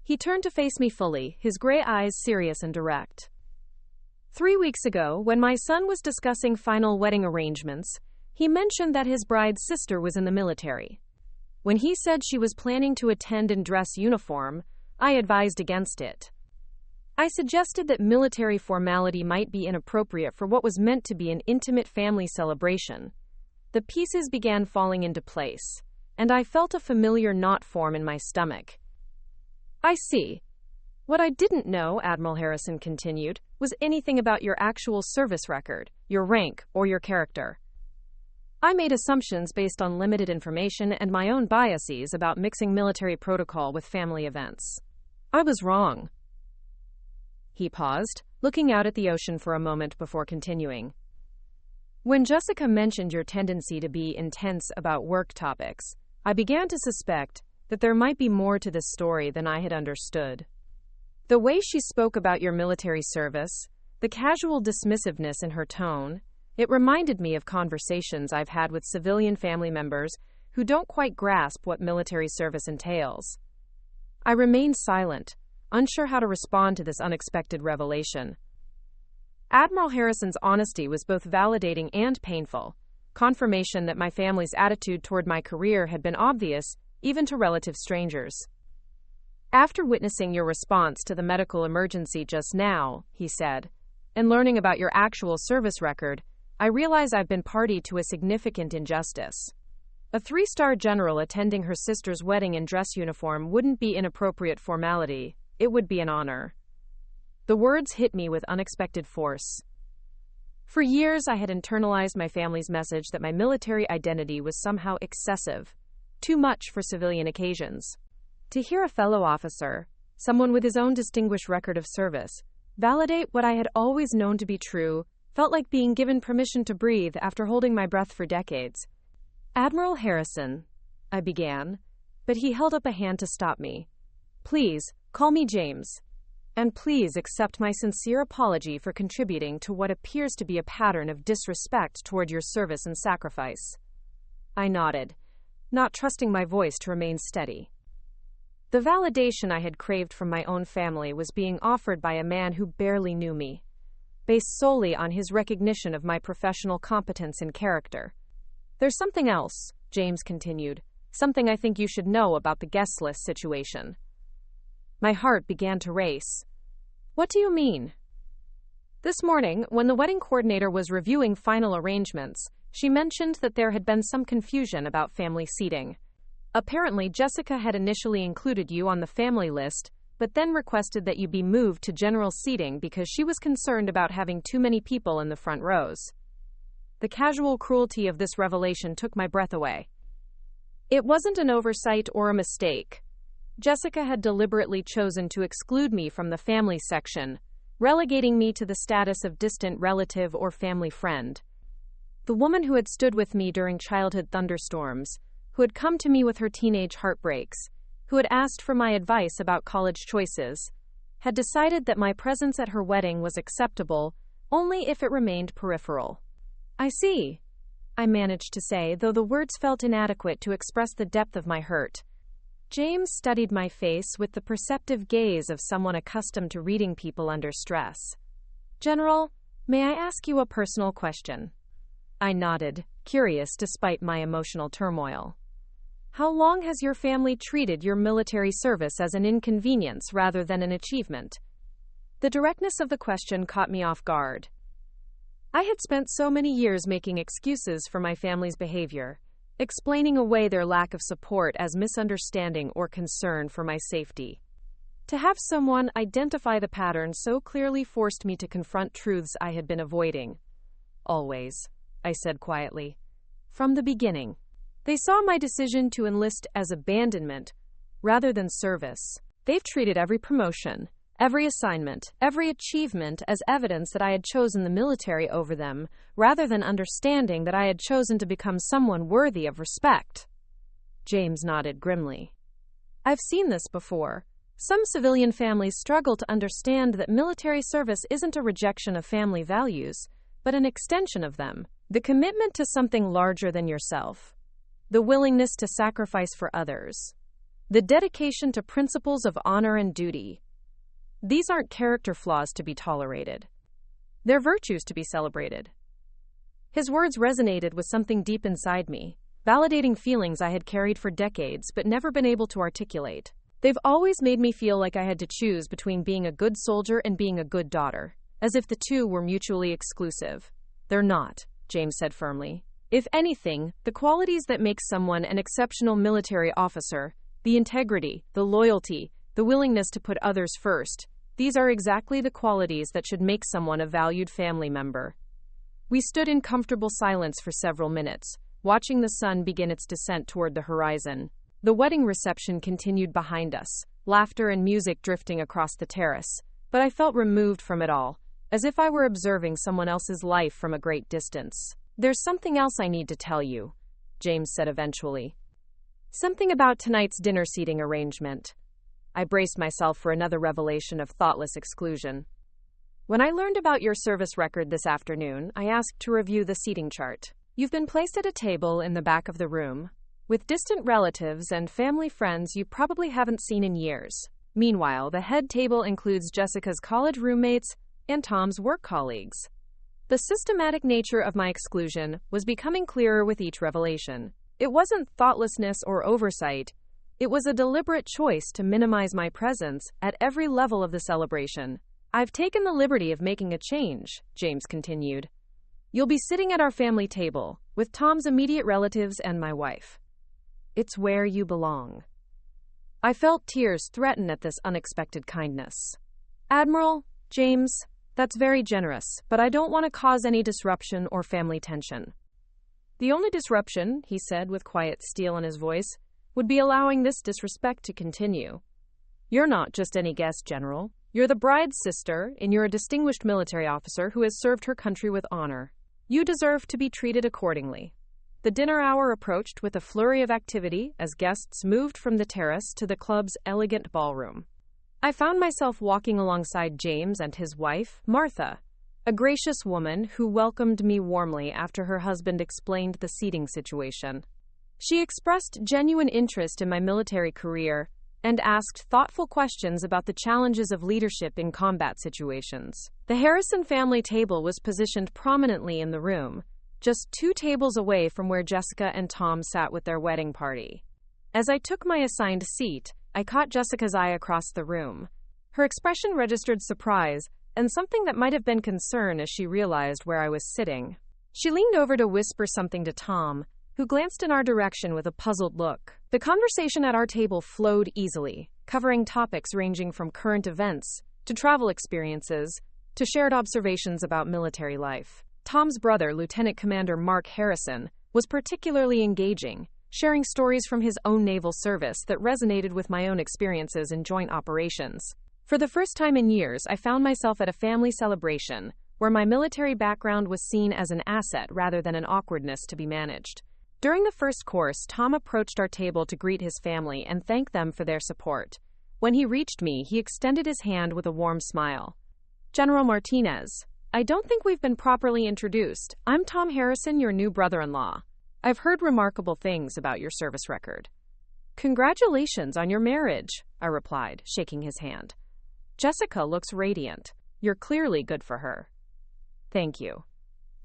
He turned to face me fully, his gray eyes serious and direct. 3 weeks ago, when my son was discussing final wedding arrangements, he mentioned that his bride's sister was in the military. When he said she was planning to attend in dress uniform, I advised against it. I suggested that military formality might be inappropriate for what was meant to be an intimate family celebration. The pieces began falling into place, and I felt a familiar knot form in my stomach. "I see. What I didn't know," Admiral Harrison continued, "was anything about your actual service record, your rank, or your character. I made assumptions based on limited information and my own biases about mixing military protocol with family events. I was wrong." He paused, looking out at the ocean for a moment before continuing. "When Jessica mentioned your tendency to be intense about work topics, I began to suspect that there might be more to this story than I had understood. The way she spoke about your military service, the casual dismissiveness in her tone, it reminded me of conversations I've had with civilian family members who don't quite grasp what military service entails." I remained silent, unsure how to respond to this unexpected revelation. Admiral Harrison's honesty was both validating and painful, confirmation that my family's attitude toward my career had been obvious, even to relative strangers. "After witnessing your response to the medical emergency just now," he said, "and learning about your actual service record, I realize I've been party to a significant injustice. A 3-star general attending her sister's wedding in dress uniform wouldn't be inappropriate formality, it would be an honor." The words hit me with unexpected force. For years, I had internalized my family's message that my military identity was somehow excessive, too much for civilian occasions. To hear a fellow officer, someone with his own distinguished record of service, validate what I had always known to be true felt like being given permission to breathe after holding my breath for decades. "Admiral Harrison," I began, but he held up a hand to stop me. "Please, call me James. And please accept my sincere apology for contributing to what appears to be a pattern of disrespect toward your service and sacrifice." I nodded, not trusting my voice to remain steady. The validation I had craved from my own family was being offered by a man who barely knew me, based solely on his recognition of my professional competence and character. "There's something else," James continued, "something I think you should know about the guest list situation." My heart began to race. "What do you mean?" "This morning, when the wedding coordinator was reviewing final arrangements, she mentioned that there had been some confusion about family seating. Apparently, Jessica had initially included you on the family list, but then requested that you be moved to general seating because she was concerned about having too many people in the front rows. The casual cruelty of this revelation took my breath away. It wasn't an oversight or a mistake. Jessica had deliberately chosen to exclude me from the family section, relegating me to the status of distant relative or family friend. The woman who had stood with me during childhood thunderstorms, who had come to me with her teenage heartbreaks, who had asked for my advice about college choices, had decided that my presence at her wedding was acceptable only if it remained peripheral. I see, I managed to say, though the words felt inadequate to express the depth of my hurt. James studied my face with the perceptive gaze of someone accustomed to reading people under stress. General, may I ask you a personal question? I nodded, curious despite my emotional turmoil. How long has your family treated your military service as an inconvenience rather than an achievement? The directness of the question caught me off guard. I had spent so many years making excuses for my family's behavior, explaining away their lack of support as misunderstanding or concern for my safety. To have someone identify the pattern so clearly forced me to confront truths I had been avoiding. Always, I said quietly. From the beginning. They saw my decision to enlist as abandonment rather than service. They've treated every promotion, every assignment, every achievement as evidence that I had chosen the military over them, rather than understanding that I had chosen to become someone worthy of respect. James nodded grimly. I've seen this before. Some civilian families struggle to understand that military service isn't a rejection of family values, but an extension of them. The commitment to something larger than yourself. The willingness to sacrifice for others. The dedication to principles of honor and duty. These aren't character flaws to be tolerated. They're virtues to be celebrated. His words resonated with something deep inside me, validating feelings I had carried for decades but never been able to articulate. They've always made me feel like I had to choose between being a good soldier and being a good daughter, as if the two were mutually exclusive. They're not, James said firmly. If anything, the qualities that make someone an exceptional military officer, the integrity, the loyalty, the willingness to put others first, these are exactly the qualities that should make someone a valued family member. We stood in comfortable silence for several minutes, watching the sun begin its descent toward the horizon. The wedding reception continued behind us, laughter and music drifting across the terrace, but I felt removed from it all, as if I were observing someone else's life from a great distance. There's something else I need to tell you, James said eventually. Something about tonight's dinner seating arrangement. I braced myself for another revelation of thoughtless exclusion. When I learned about your service record this afternoon, I asked to review the seating chart. You've been placed at a table in the back of the room, with distant relatives and family friends you probably haven't seen in years. Meanwhile, the head table includes Jessica's college roommates and Tom's work colleagues. The systematic nature of my exclusion was becoming clearer with each revelation. It wasn't thoughtlessness or oversight. It was a deliberate choice to minimize my presence at every level of the celebration. I've taken the liberty of making a change, James continued. You'll be sitting at our family table, with Tom's immediate relatives and my wife. It's where you belong. I felt tears threaten at this unexpected kindness. Admiral, James, that's very generous, but I don't want to cause any disruption or family tension. The only disruption, he said with quiet steel in his voice, would be allowing this disrespect to continue. You're not just any guest, General. You're the bride's sister, and you're a distinguished military officer who has served her country with honor. You deserve to be treated accordingly. The dinner hour approached with a flurry of activity as guests moved from the terrace to the club's elegant ballroom. I found myself walking alongside James and his wife, Martha, a gracious woman who welcomed me warmly after her husband explained the seating situation. She expressed genuine interest in my military career and asked thoughtful questions about the challenges of leadership in combat situations. The Harrison family table was positioned prominently in the room, just 2 tables away from where Jessica and Tom sat with their wedding party. As I took my assigned seat, I caught Jessica's eye across the room. Her expression registered surprise and something that might have been concern as she realized where I was sitting. She leaned over to whisper something to Tom, who glanced in our direction with a puzzled look. The conversation at our table flowed easily, covering topics ranging from current events to travel experiences to shared observations about military life. Tom's brother, Lieutenant Commander Mark Harrison, was particularly engaging, sharing stories from his own naval service that resonated with my own experiences in joint operations. For the first time in years, I found myself at a family celebration where my military background was seen as an asset rather than an awkwardness to be managed. During the first course, Tom approached our table to greet his family and thank them for their support. When he reached me, he extended his hand with a warm smile. "General Martinez, I don't think we've been properly introduced. I'm Tom Harrison, your new brother-in-law. I've heard remarkable things about your service record." "Congratulations on your marriage," I replied, shaking his hand. "Jessica looks radiant. You're clearly good for her." "Thank you.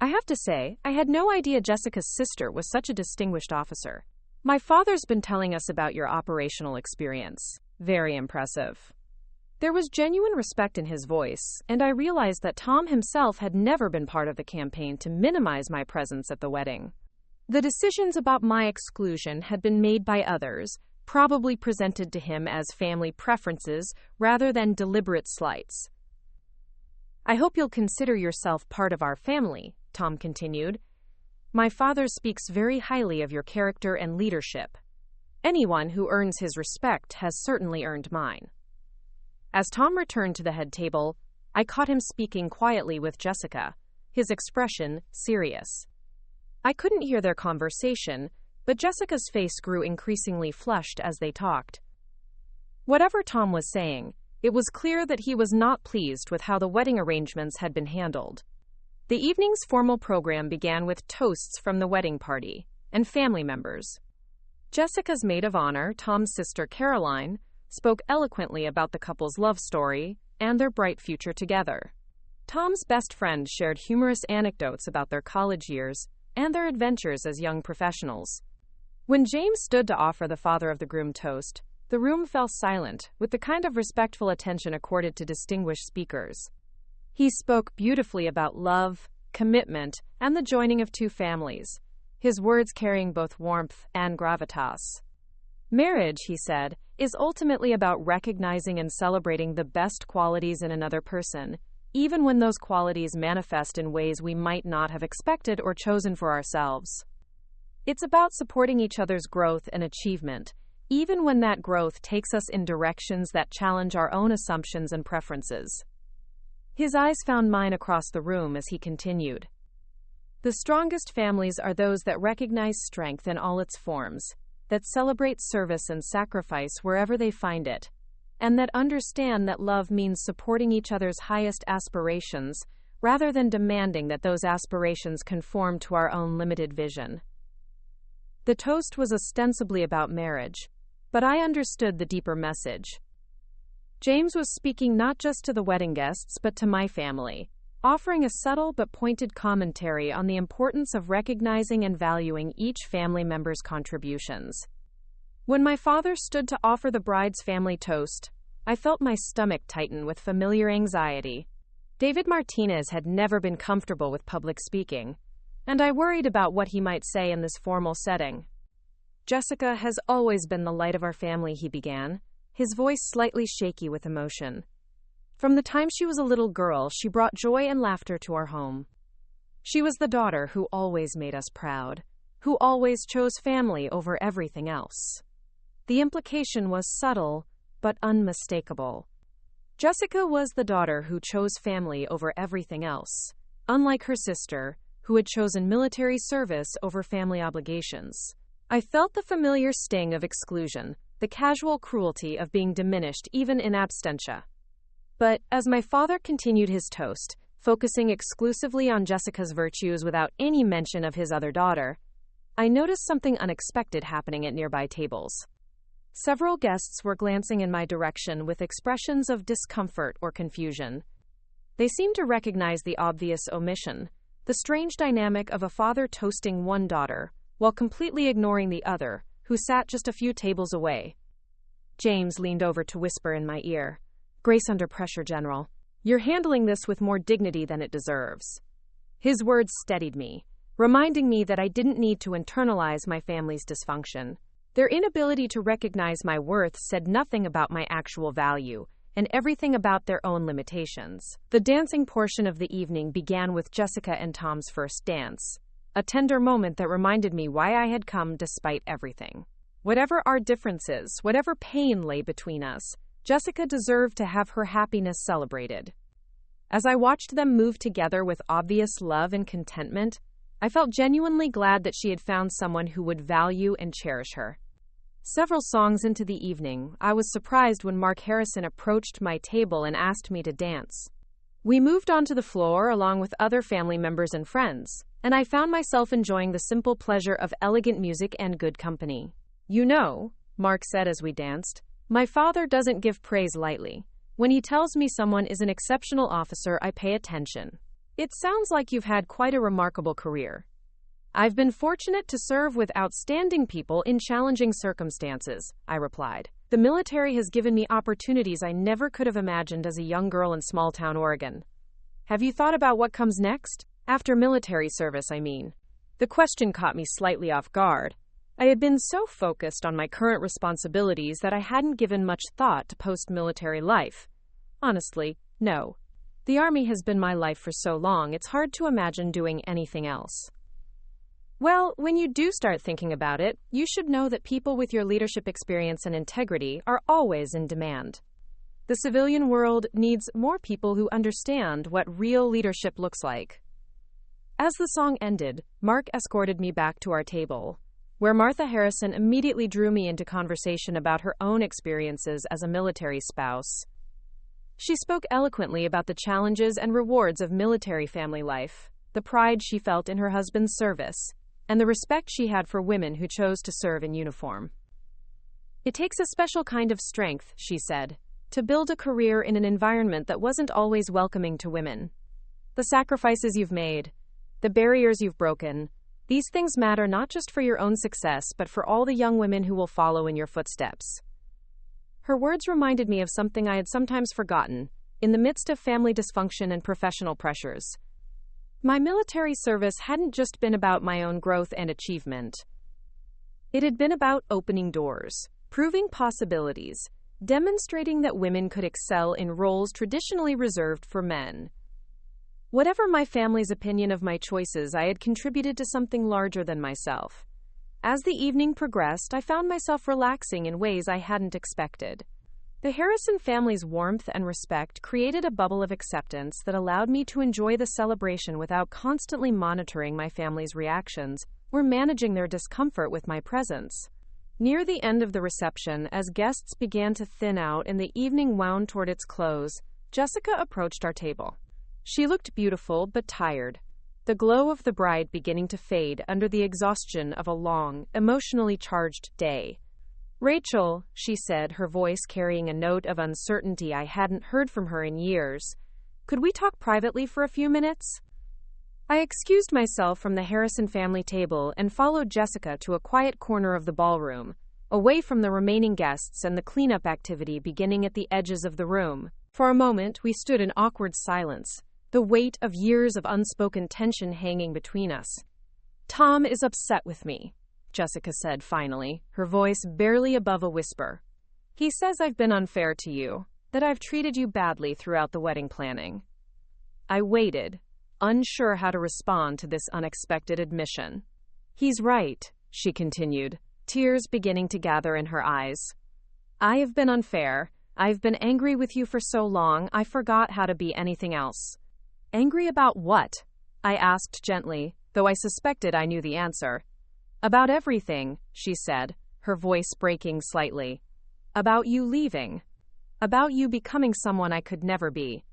I have to say, I had no idea Jessica's sister was such a distinguished officer. My father's been telling us about your operational experience. Very impressive." There was genuine respect in his voice, and I realized that Tom himself had never been part of the campaign to minimize my presence at the wedding. The decisions about my exclusion had been made by others, probably presented to him as family preferences rather than deliberate slights. "I hope you'll consider yourself part of our family," Tom continued. "My father speaks very highly of your character and leadership. Anyone who earns his respect has certainly earned mine." As Tom returned to the head table, I caught him speaking quietly with Jessica, his expression serious. I couldn't hear their conversation, but Jessica's face grew increasingly flushed as they talked. Whatever Tom was saying, it was clear that he was not pleased with how the wedding arrangements had been handled. The evening's formal program began with toasts from the wedding party and family members. Jessica's maid of honor, Tom's sister Caroline, spoke eloquently about the couple's love story and their bright future together. Tom's best friend shared humorous anecdotes about their college years and their adventures as young professionals. When James stood to offer the father of the groom toast, the room fell silent, with the kind of respectful attention accorded to distinguished speakers. He spoke beautifully about love, commitment, and the joining of two families, his words carrying both warmth and gravitas. "Marriage," he said, "is ultimately about recognizing and celebrating the best qualities in another person, even when those qualities manifest in ways we might not have expected or chosen for ourselves. It's about supporting each other's growth and achievement, even when that growth takes us in directions that challenge our own assumptions and preferences." His eyes found mine across the room as he continued. "The strongest families are those that recognize strength in all its forms, that celebrate service and sacrifice wherever they find it, and that understand that love means supporting each other's highest aspirations rather than demanding that those aspirations conform to our own limited vision." The toast was ostensibly about marriage, but I understood the deeper message. James was speaking not just to the wedding guests but to my family, offering a subtle but pointed commentary on the importance of recognizing and valuing each family member's contributions. When my father stood to offer the bride's family toast, I felt my stomach tighten with familiar anxiety. David Martinez had never been comfortable with public speaking, and I worried about what he might say in this formal setting. "Jessica has always been the light of our family," he began, his voice slightly shaky with emotion. "From the time she was a little girl, she brought joy and laughter to our home. She was the daughter who always made us proud, who always chose family over everything else." The implication was subtle, but unmistakable. Jessica was the daughter who chose family over everything else, unlike her sister, who had chosen military service over family obligations. I felt the familiar sting of exclusion, the casual cruelty of being diminished even in absentia. But as my father continued his toast, focusing exclusively on Jessica's virtues without any mention of his other daughter, I noticed something unexpected happening at nearby tables. Several guests were glancing in my direction with expressions of discomfort or confusion. They seemed to recognize the obvious omission, the strange dynamic of a father toasting one daughter, while completely ignoring the other, who sat just a few tables away. James leaned over to whisper in my ear, "Grace under pressure, General. You're handling this with more dignity than it deserves." His words steadied me, reminding me that I didn't need to internalize my family's dysfunction. Their inability to recognize my worth said nothing about my actual value, and everything about their own limitations. The dancing portion of the evening began with Jessica and Tom's first dance, a tender moment that reminded me why I had come despite everything. Whatever our differences, whatever pain lay between us, Jessica deserved to have her happiness celebrated. As I watched them move together with obvious love and contentment, I felt genuinely glad that she had found someone who would value and cherish her. Several songs into the evening, I was surprised when Mark Harrison approached my table and asked me to dance. We moved onto the floor along with other family members and friends, and I found myself enjoying the simple pleasure of elegant music and good company. "You know," Mark said as we danced, "my father doesn't give praise lightly. When he tells me someone is an exceptional officer, I pay attention. It sounds like you've had quite a remarkable career." "I've been fortunate to serve with outstanding people in challenging circumstances," I replied. "The military has given me opportunities I never could have imagined as a young girl in small-town Oregon." "Have you thought about what comes next? After military service, I mean." The question caught me slightly off guard. I had been so focused on my current responsibilities that I hadn't given much thought to post-military life. Honestly, no. The Army has been my life for so long, it's hard to imagine doing anything else. "Well, when you do start thinking about it, you should know that people with your leadership experience and integrity are always in demand. The civilian world needs more people who understand what real leadership looks like." As the song ended, Mark escorted me back to our table, where Martha Harrison immediately drew me into conversation about her own experiences as a military spouse. She spoke eloquently about the challenges and rewards of military family life, the pride she felt in her husband's service, and the respect she had for women who chose to serve in uniform. "It takes a special kind of strength," she said, "to build a career in an environment that wasn't always welcoming to women. The sacrifices you've made, the barriers you've broken, these things matter not just for your own success, but for all the young women who will follow in your footsteps." Her words reminded me of something I had sometimes forgotten, in the midst of family dysfunction and professional pressures. My military service hadn't just been about my own growth and achievement. It had been about opening doors, proving possibilities, demonstrating that women could excel in roles traditionally reserved for men. Whatever my family's opinion of my choices, I had contributed to something larger than myself. As the evening progressed, I found myself relaxing in ways I hadn't expected. The Harrison family's warmth and respect created a bubble of acceptance that allowed me to enjoy the celebration without constantly monitoring my family's reactions or managing their discomfort with my presence. Near the end of the reception, as guests began to thin out and the evening wound toward its close, Jessica approached our table. She looked beautiful but tired, the glow of the bride beginning to fade under the exhaustion of a long, emotionally charged day. "Rachel," she said, her voice carrying a note of uncertainty I hadn't heard from her in years, "could we talk privately for a few minutes?" I excused myself from the Harrison family table and followed Jessica to a quiet corner of the ballroom, away from the remaining guests and the cleanup activity beginning at the edges of the room. For a moment, we stood in awkward silence, the weight of years of unspoken tension hanging between us. "Tom is upset with me," Jessica said finally, her voice barely above a whisper. "He says I've been unfair to you, that I've treated you badly throughout the wedding planning." I waited, unsure how to respond to this unexpected admission. "He's right," she continued, tears beginning to gather in her eyes. "I have been unfair. I've been angry with you for so long, I forgot how to be anything else." "Angry about what?" I asked gently, though I suspected I knew the answer. "About everything," she said, her voice breaking slightly. "About you leaving. About you becoming someone I could never be.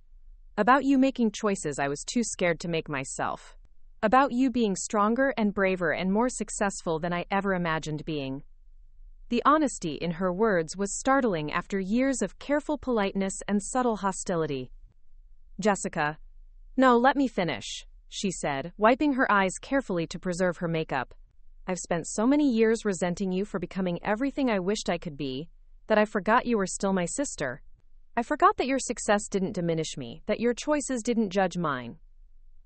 About you making choices I was too scared to make myself. About you being stronger and braver and more successful than I ever imagined being." The honesty in her words was startling after years of careful politeness and subtle hostility. "Jessica." "No, let me finish," she said, wiping her eyes carefully to preserve her makeup. "I've spent so many years resenting you for becoming everything I wished I could be, that I forgot you were still my sister. I forgot that your success didn't diminish me, that your choices didn't judge mine."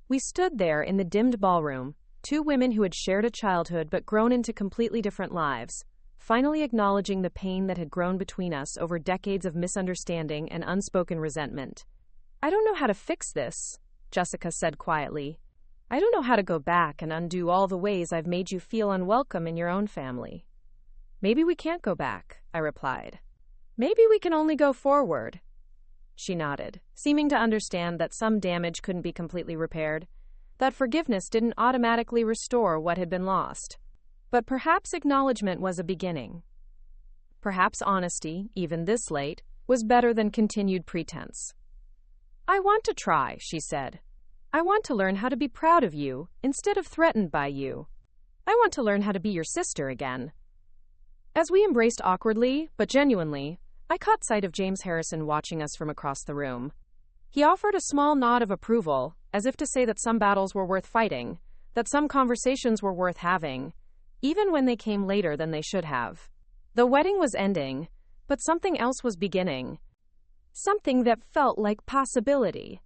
We stood there in the dimmed ballroom, Two women who had shared a childhood but grown into completely different lives, finally acknowledging the pain that had grown between us over decades of misunderstanding and unspoken resentment. "I don't know how to fix this," Jessica said quietly. "I don't know how to go back and undo all the ways I've made you feel unwelcome in your own family." "Maybe we can't go back," I replied. "Maybe we can only go forward." She nodded, seeming to understand that some damage couldn't be completely repaired, that forgiveness didn't automatically restore what had been lost. But perhaps acknowledgement was a beginning. Perhaps honesty, even this late, was better than continued pretense. "I want to try," she said. "I want to learn how to be proud of you instead of threatened by you. I want to learn how to be your sister again." As we embraced awkwardly, but genuinely, I caught sight of James Harrison watching us from across the room. He offered a small nod of approval, as if to say that some battles were worth fighting, that some conversations were worth having, even when they came later than they should have. The wedding was ending, but something else was beginning. Something that felt like possibility.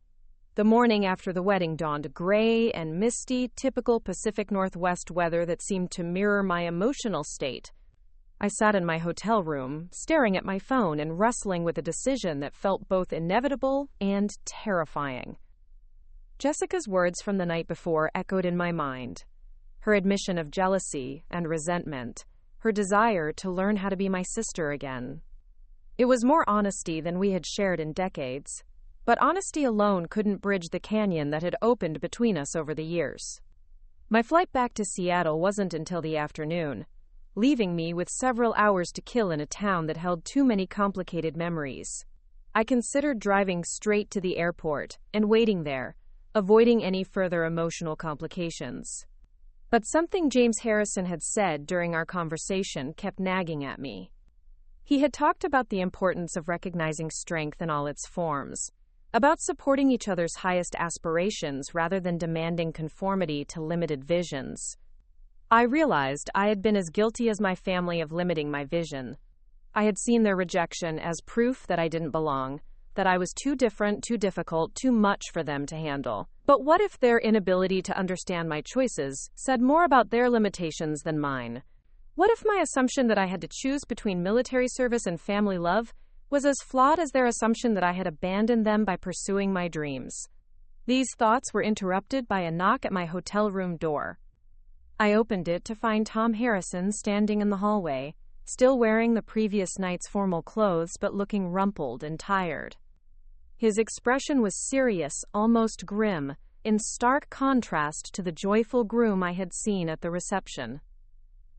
The morning after the wedding dawned gray and misty, typical Pacific Northwest weather that seemed to mirror my emotional state. I sat in my hotel room, staring at my phone and wrestling with a decision that felt both inevitable and terrifying. Jessica's words from the night before echoed in my mind. Her admission of jealousy and resentment, her desire to learn how to be my sister again. It was more honesty than we had shared in decades, but honesty alone couldn't bridge the canyon that had opened between us over the years. My flight back to Seattle wasn't until the afternoon, leaving me with several hours to kill in a town that held too many complicated memories. I considered driving straight to the airport and waiting there, avoiding any further emotional complications. But something James Harrison had said during our conversation kept nagging at me. He had talked about the importance of recognizing strength in all its forms, about supporting each other's highest aspirations rather than demanding conformity to limited visions. I realized I had been as guilty as my family of limiting my vision. I had seen their rejection as proof that I didn't belong, that I was too different, too difficult, too much for them to handle. But what if their inability to understand my choices said more about their limitations than mine? What if my assumption that I had to choose between military service and family love was as flawed as their assumption that I had abandoned them by pursuing my dreams? These thoughts were interrupted by a knock at my hotel room door. I opened it to find Tom Harrison standing in the hallway, still wearing the previous night's formal clothes but looking rumpled and tired. His expression was serious, almost grim, in stark contrast to the joyful Groom I had seen at the reception.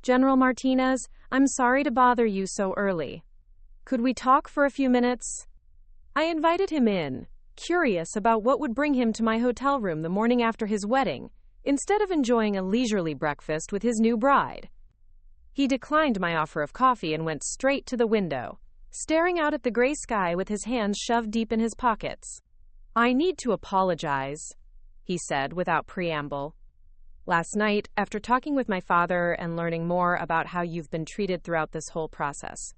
"General Martinez, I'm sorry to bother you so early. Could we talk for a few minutes?" I invited him in, curious about what would bring him to my hotel room the morning after his wedding, instead of enjoying a leisurely breakfast with his new bride. He declined my offer of coffee and went straight to the window, staring out at the gray sky with his hands shoved deep in his pockets. "I need to apologize," he said without preamble. "Last night, after talking with my father and learning more about how you've been treated throughout this whole process,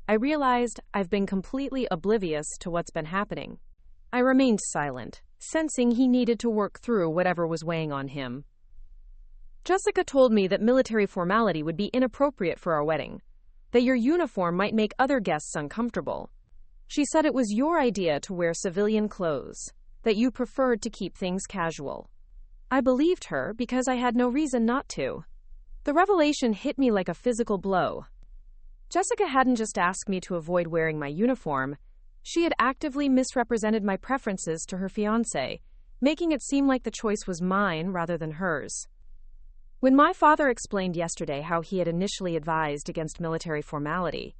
I realized I've been completely oblivious to what's been happening." I remained silent, sensing he needed to work through whatever was weighing on him. "Jessica told me that military formality would be inappropriate for our wedding, that your uniform might make other guests uncomfortable. She said it was your idea to wear civilian clothes, that you preferred to keep things casual. I believed her because I had no reason not to. The revelation hit me like a physical blow. Jessica hadn't just asked me to avoid wearing my uniform, she had actively misrepresented my preferences to her fiancé, making it seem like the choice was mine rather than hers. When my father explained yesterday how he had initially advised against military formality,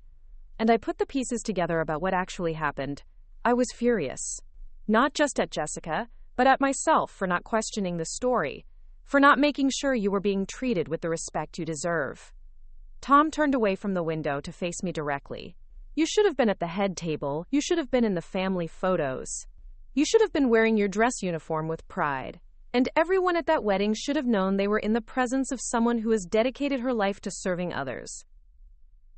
and I put the pieces together about what actually happened, I was furious. Not just at Jessica, but at myself for not questioning the story, for not making sure you were being treated with the respect you deserve. Tom turned away from the window to face me directly. "You should have been at the head table. You should have been in the family photos. You should have been wearing your dress uniform with pride. And everyone at that wedding should have known they were in the presence of someone who has dedicated her life to serving others."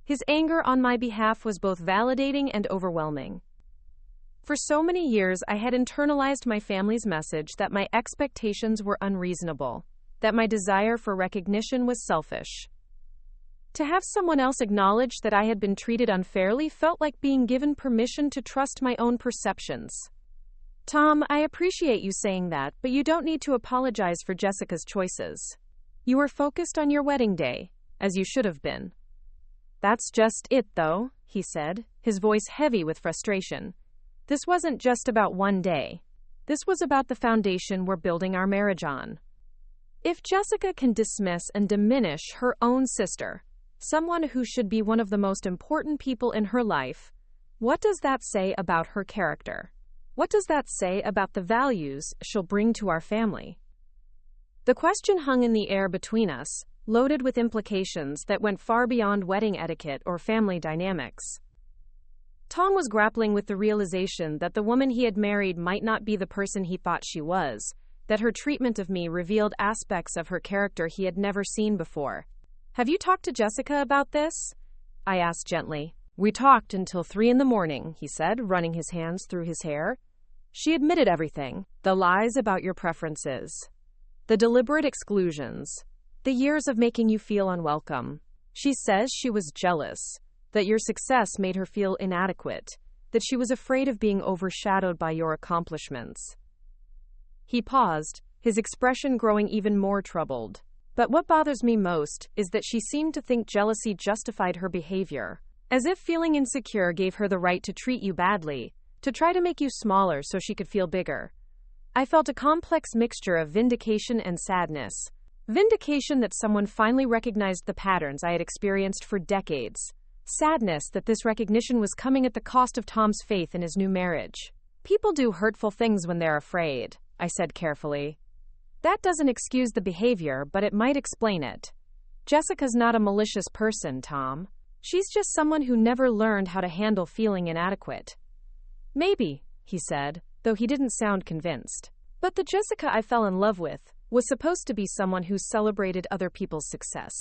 His anger on my behalf was both validating and overwhelming. For so many years, I had internalized my family's message that my expectations were unreasonable. that my desire for recognition was selfish. To have someone else acknowledge that I had been treated unfairly felt like being given permission to trust my own perceptions. Tom, I appreciate you saying that, but you don't need to apologize for Jessica's choices. You were focused on your wedding day, as you should have been. That's just it, though, he said, his voice heavy with frustration. This wasn't just about one day. This was about the foundation we're building our marriage on. If Jessica can dismiss and diminish her own sister, someone who should be one of the most important people in her life, what does that say about her character? What does that say about the values she'll bring to our family? The question hung in the air between us, loaded with implications that went far beyond wedding etiquette or family dynamics. Tom was grappling with the realization that the woman he had married might not be the person he thought she was, that her treatment of me revealed aspects of her character he had never seen before. Have you talked to Jessica about this? I asked gently. We talked until 3 a.m, he said, running his hands through his hair. She admitted everything, the lies about your preferences, the deliberate exclusions, the years of making you feel unwelcome. She says she was jealous, that your success made her feel inadequate, that she was afraid of being overshadowed by your accomplishments. He paused, his expression growing even more troubled. But what bothers me most is that she seemed to think jealousy justified her behavior, as if feeling insecure gave her the right to treat you badly, to try to make you smaller so she could feel bigger. I felt a complex mixture of vindication and sadness. Vindication that someone finally recognized the patterns I had experienced for decades. Sadness that this recognition was coming at the cost of Tom's faith in his new marriage. People do hurtful things when they're afraid, I said carefully. That doesn't excuse the behavior, but it might explain it. Jessica's not a malicious person, Tom. She's just someone who never learned how to handle feeling inadequate. Maybe, he said, though he didn't sound convinced. But the Jessica I fell in love with was supposed to be someone who celebrated other people's success,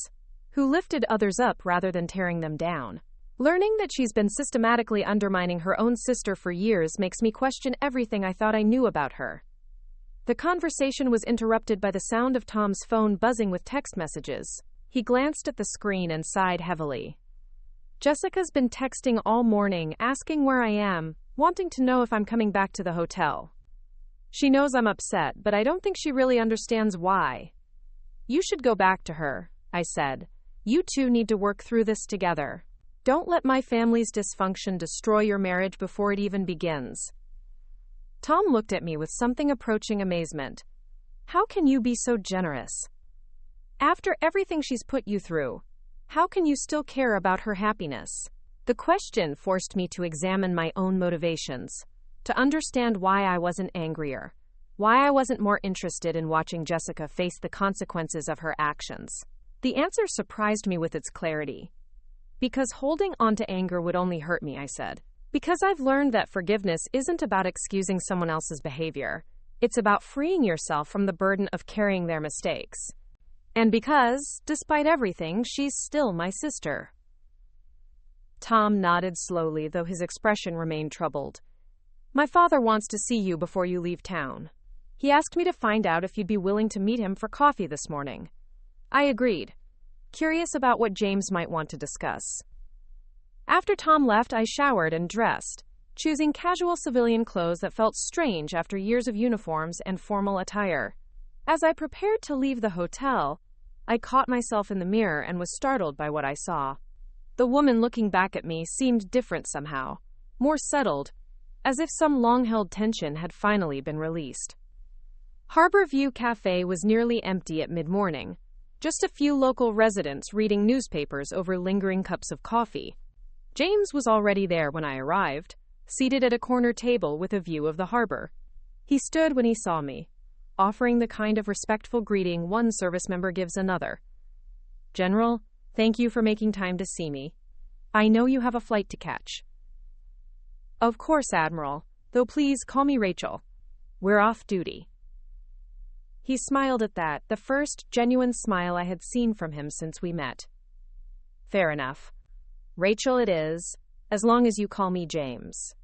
who lifted others up rather than tearing them down. Learning that she's been systematically undermining her own sister for years makes me question everything I thought I knew about her. The conversation was interrupted by the sound of Tom's phone buzzing with text messages. He glanced at the screen and sighed heavily. Jessica's been texting all morning, asking where I am, wanting to know if I'm coming back to the hotel. She knows I'm upset, but I don't think she really understands why. You should go back to her, I said. You two need to work through this together. Don't let my family's dysfunction destroy your marriage before it even begins. Tom looked at me with something approaching amazement. How can you be so generous? After everything she's put you through, how can you still care about her happiness? The question forced me to examine my own motivations, to understand why I wasn't angrier, why I wasn't more interested in watching Jessica face the consequences of her actions. The answer surprised me with its clarity. Because holding on to anger would only hurt me, I said. Because I've learned that forgiveness isn't about excusing someone else's behavior. It's about freeing yourself from the burden of carrying their mistakes. And because, despite everything, she's still my sister. Tom nodded slowly, though his expression remained troubled. My father wants to see you before you leave town. He asked me to find out if you'd be willing to meet him for coffee this morning. I agreed, curious about what James might want to discuss. After Tom left, I showered and dressed, choosing casual civilian clothes that felt strange after years of uniforms and formal attire. As I prepared to leave the hotel, I caught myself in the mirror and was startled by what I saw. The woman looking back at me seemed different somehow, more settled, as if some long-held tension had finally been released. Harbor View Cafe was nearly empty at mid-morning, just a few local residents reading newspapers over lingering cups of coffee. James was already there when I arrived, seated at a corner table with a view of the harbor. He stood when he saw me, offering the kind of respectful greeting one service member gives another. General, thank you for making time to see me. I know you have a flight to catch. Of course, Admiral, though please call me Rachel. We're off duty. He smiled at that, the first genuine smile I had seen from him since we met. Fair enough. Rachel it is, as long as you call me James.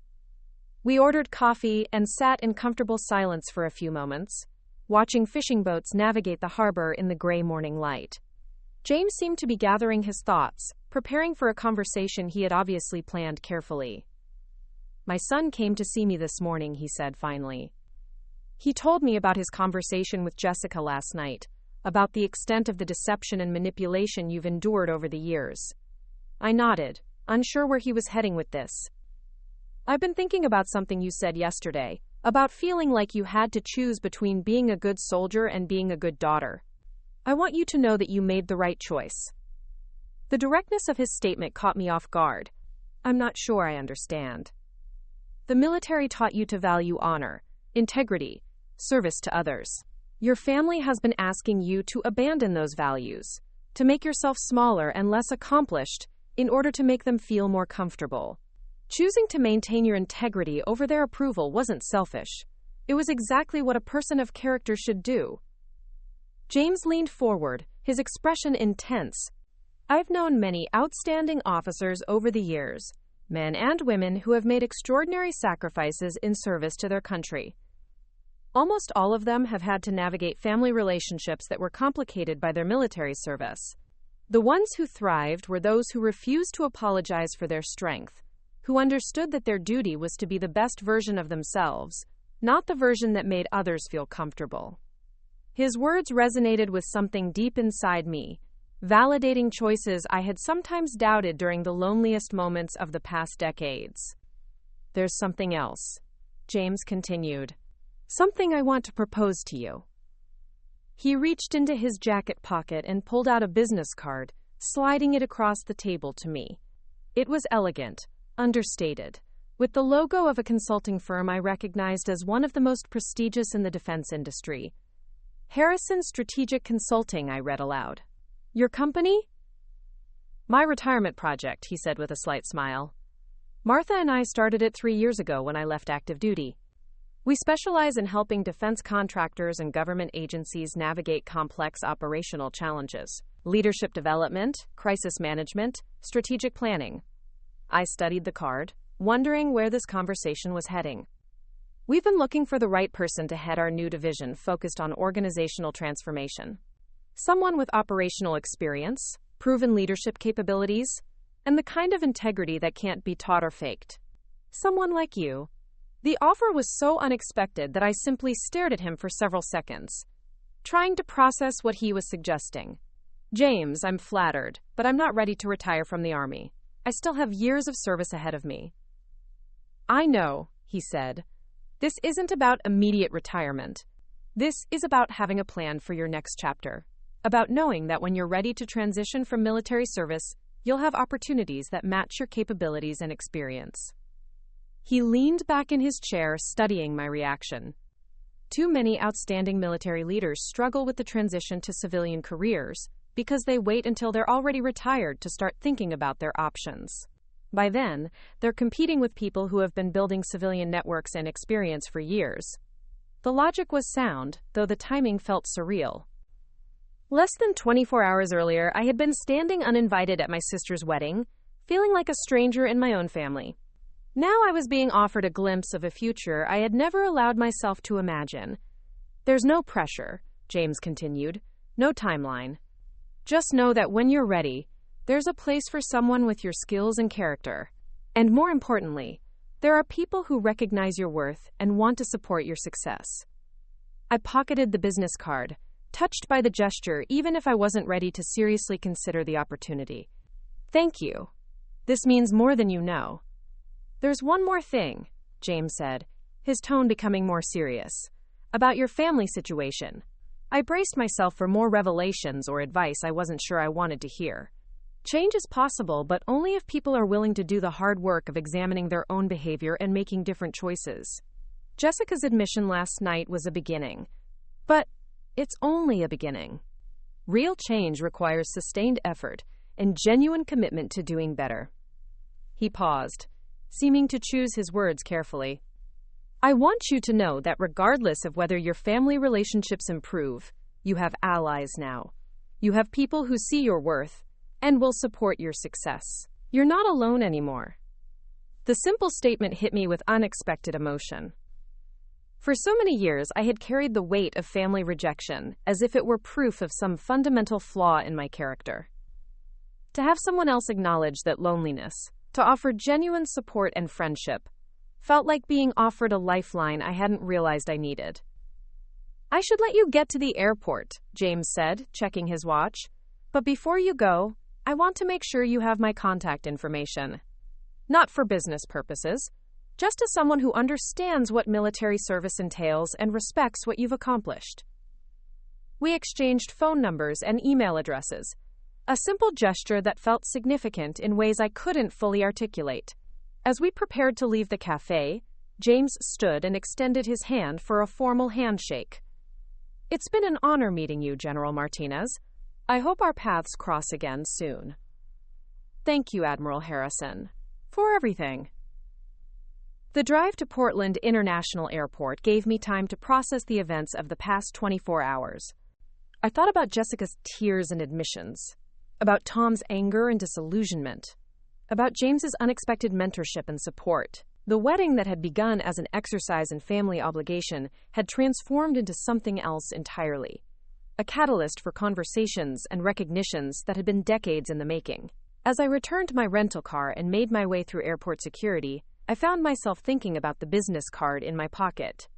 We ordered coffee and sat in comfortable silence for a few moments, watching fishing boats navigate the harbor in the gray morning light. James seemed to be gathering his thoughts, preparing for a conversation he had obviously planned carefully. "My son came to see me this morning," he said finally. "He told me about his conversation with Jessica last night, about the extent of the deception and manipulation you've endured over the years." I nodded, unsure where he was heading with this. "I've been thinking about something you said yesterday, about feeling like you had to choose between being a good soldier and being a good daughter. I want you to know that you made the right choice." The directness of his statement caught me off guard. "I'm not sure I understand." "The military taught you to value honor, integrity, service to others. Your family has been asking you to abandon those values, to make yourself smaller and less accomplished in order to make them feel more comfortable. Choosing to maintain your integrity over their approval wasn't selfish. It was exactly what a person of character should do." James leaned forward, his expression intense. "I've known many outstanding officers over the years, men and women who have made extraordinary sacrifices in service to their country. Almost all of them have had to navigate family relationships that were complicated by their military service. The ones who thrived were those who refused to apologize for their strength, who understood that their duty was to be the best version of themselves, not the version that made others feel comfortable." His words resonated with something deep inside me, validating choices I had sometimes doubted during the loneliest moments of the past decades. "There's something else," James continued. "Something I want to propose to you." He reached into his jacket pocket and pulled out a business card, sliding it across the table to me. It was elegant, understated, with the logo of a consulting firm I recognized as one of the most prestigious in the defense industry. "Harrison Strategic Consulting," I read aloud. "Your company?" "My retirement project," he said with a slight smile. "Martha and I started it 3 years ago when I left active duty. We specialize in helping defense contractors and government agencies navigate complex operational challenges, leadership development, crisis management, strategic planning." I studied the card, wondering where this conversation was heading. "We've been looking for the right person to head our new division focused on organizational transformation. Someone with operational experience, proven leadership capabilities, and the kind of integrity that can't be taught or faked. Someone like you." The offer was so unexpected that I simply stared at him for several seconds, trying to process what he was suggesting. "James, I'm flattered, but I'm not ready to retire from the Army. I still have years of service ahead of me." "I know," he said. "This isn't about immediate retirement. This is about having a plan for your next chapter, about knowing that when you're ready to transition from military service, you'll have opportunities that match your capabilities and experience." He leaned back in his chair, studying my reaction. Too many outstanding military leaders struggle with the transition to civilian careers because they wait until they're already retired to start thinking about their options. By then, they're competing with people who have been building civilian networks and experience for years. The logic was sound, though the timing felt surreal. Less than 24 hours earlier, I had been standing uninvited at my sister's wedding, feeling like a stranger in my own family. Now I was being offered a glimpse of a future I had never allowed myself to imagine. "There's no pressure," James continued, "no timeline. Just know that when you're ready, there's a place for someone with your skills and character. And more importantly, there are people who recognize your worth and want to support your success." I pocketed the business card, touched by the gesture even if I wasn't ready to seriously consider the opportunity. "Thank you. This means more than you know." "There's one more thing," James said, his tone becoming more serious. "About your family situation." I braced myself for more revelations or advice I wasn't sure I wanted to hear. Change is possible, but only if people are willing to do the hard work of examining their own behavior and making different choices. Jessica's admission last night was a beginning. But it's only a beginning. Real change requires sustained effort and genuine commitment to doing better. He paused, seeming to choose his words carefully. "I want you to know that regardless of whether your family relationships improve, you have allies now. You have people who see your worth and will support your success. You're not alone anymore." The simple statement hit me with unexpected emotion. For so many years, I had carried the weight of family rejection as if it were proof of some fundamental flaw in my character. To have someone else acknowledge that loneliness, to offer genuine support and friendship, felt like being offered a lifeline I hadn't realized I needed. "I should let you get to the airport," James said, checking his watch. "But before you go, I want to make sure you have my contact information. Not for business purposes, just as someone who understands what military service entails and respects what you've accomplished." We exchanged phone numbers and email addresses, a simple gesture that felt significant in ways I couldn't fully articulate. As we prepared to leave the cafe, James stood and extended his hand for a formal handshake. "It's been an honor meeting you, General Martinez. I hope our paths cross again soon." "Thank you, Admiral Harrison, for everything." The drive to Portland International Airport gave me time to process the events of the past 24 hours. I thought about Jessica's tears and admissions, about Tom's anger and disillusionment, about James's unexpected mentorship and support. The wedding that had begun as an exercise in family obligation had transformed into something else entirely, a catalyst for conversations and recognitions that had been decades in the making. As I returned to my rental car and made my way through airport security, I found myself thinking about the business card in my pocket.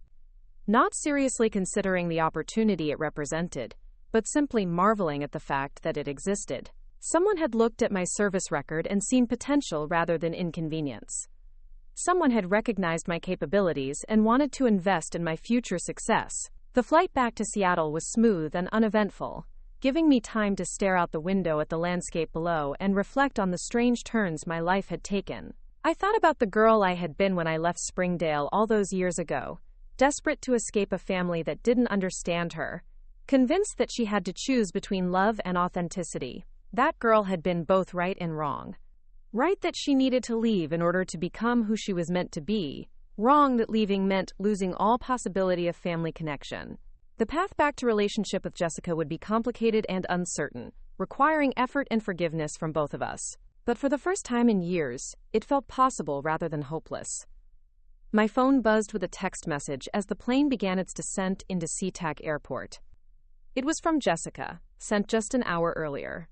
Not seriously considering the opportunity it represented, but simply marveling at the fact that it existed. Someone had looked at my service record and seen potential rather than inconvenience. Someone had recognized my capabilities and wanted to invest in my future success. The flight back to Seattle was smooth and uneventful, giving me time to stare out the window at the landscape below and reflect on the strange turns my life had taken. I thought about the girl I had been when I left Springdale all those years ago, desperate to escape a family that didn't understand her, convinced that she had to choose between love and authenticity. That girl had been both right and wrong. Right that she needed to leave in order to become who she was meant to be, wrong that leaving meant losing all possibility of family connection. The path back to relationship with Jessica would be complicated and uncertain, requiring effort and forgiveness from both of us. But for the first time in years, it felt possible rather than hopeless. My phone buzzed with a text message as the plane began its descent into SeaTac Airport. It was from Jessica, sent just an hour earlier.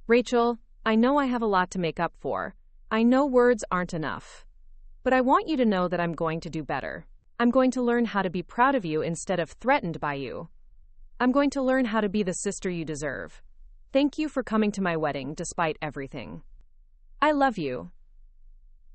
"Rachel, I know I have a lot to make up for. I know words aren't enough. But I want you to know that I'm going to do better. I'm going to learn how to be proud of you instead of threatened by you. I'm going to learn how to be the sister you deserve. Thank you for coming to my wedding despite everything. I love you."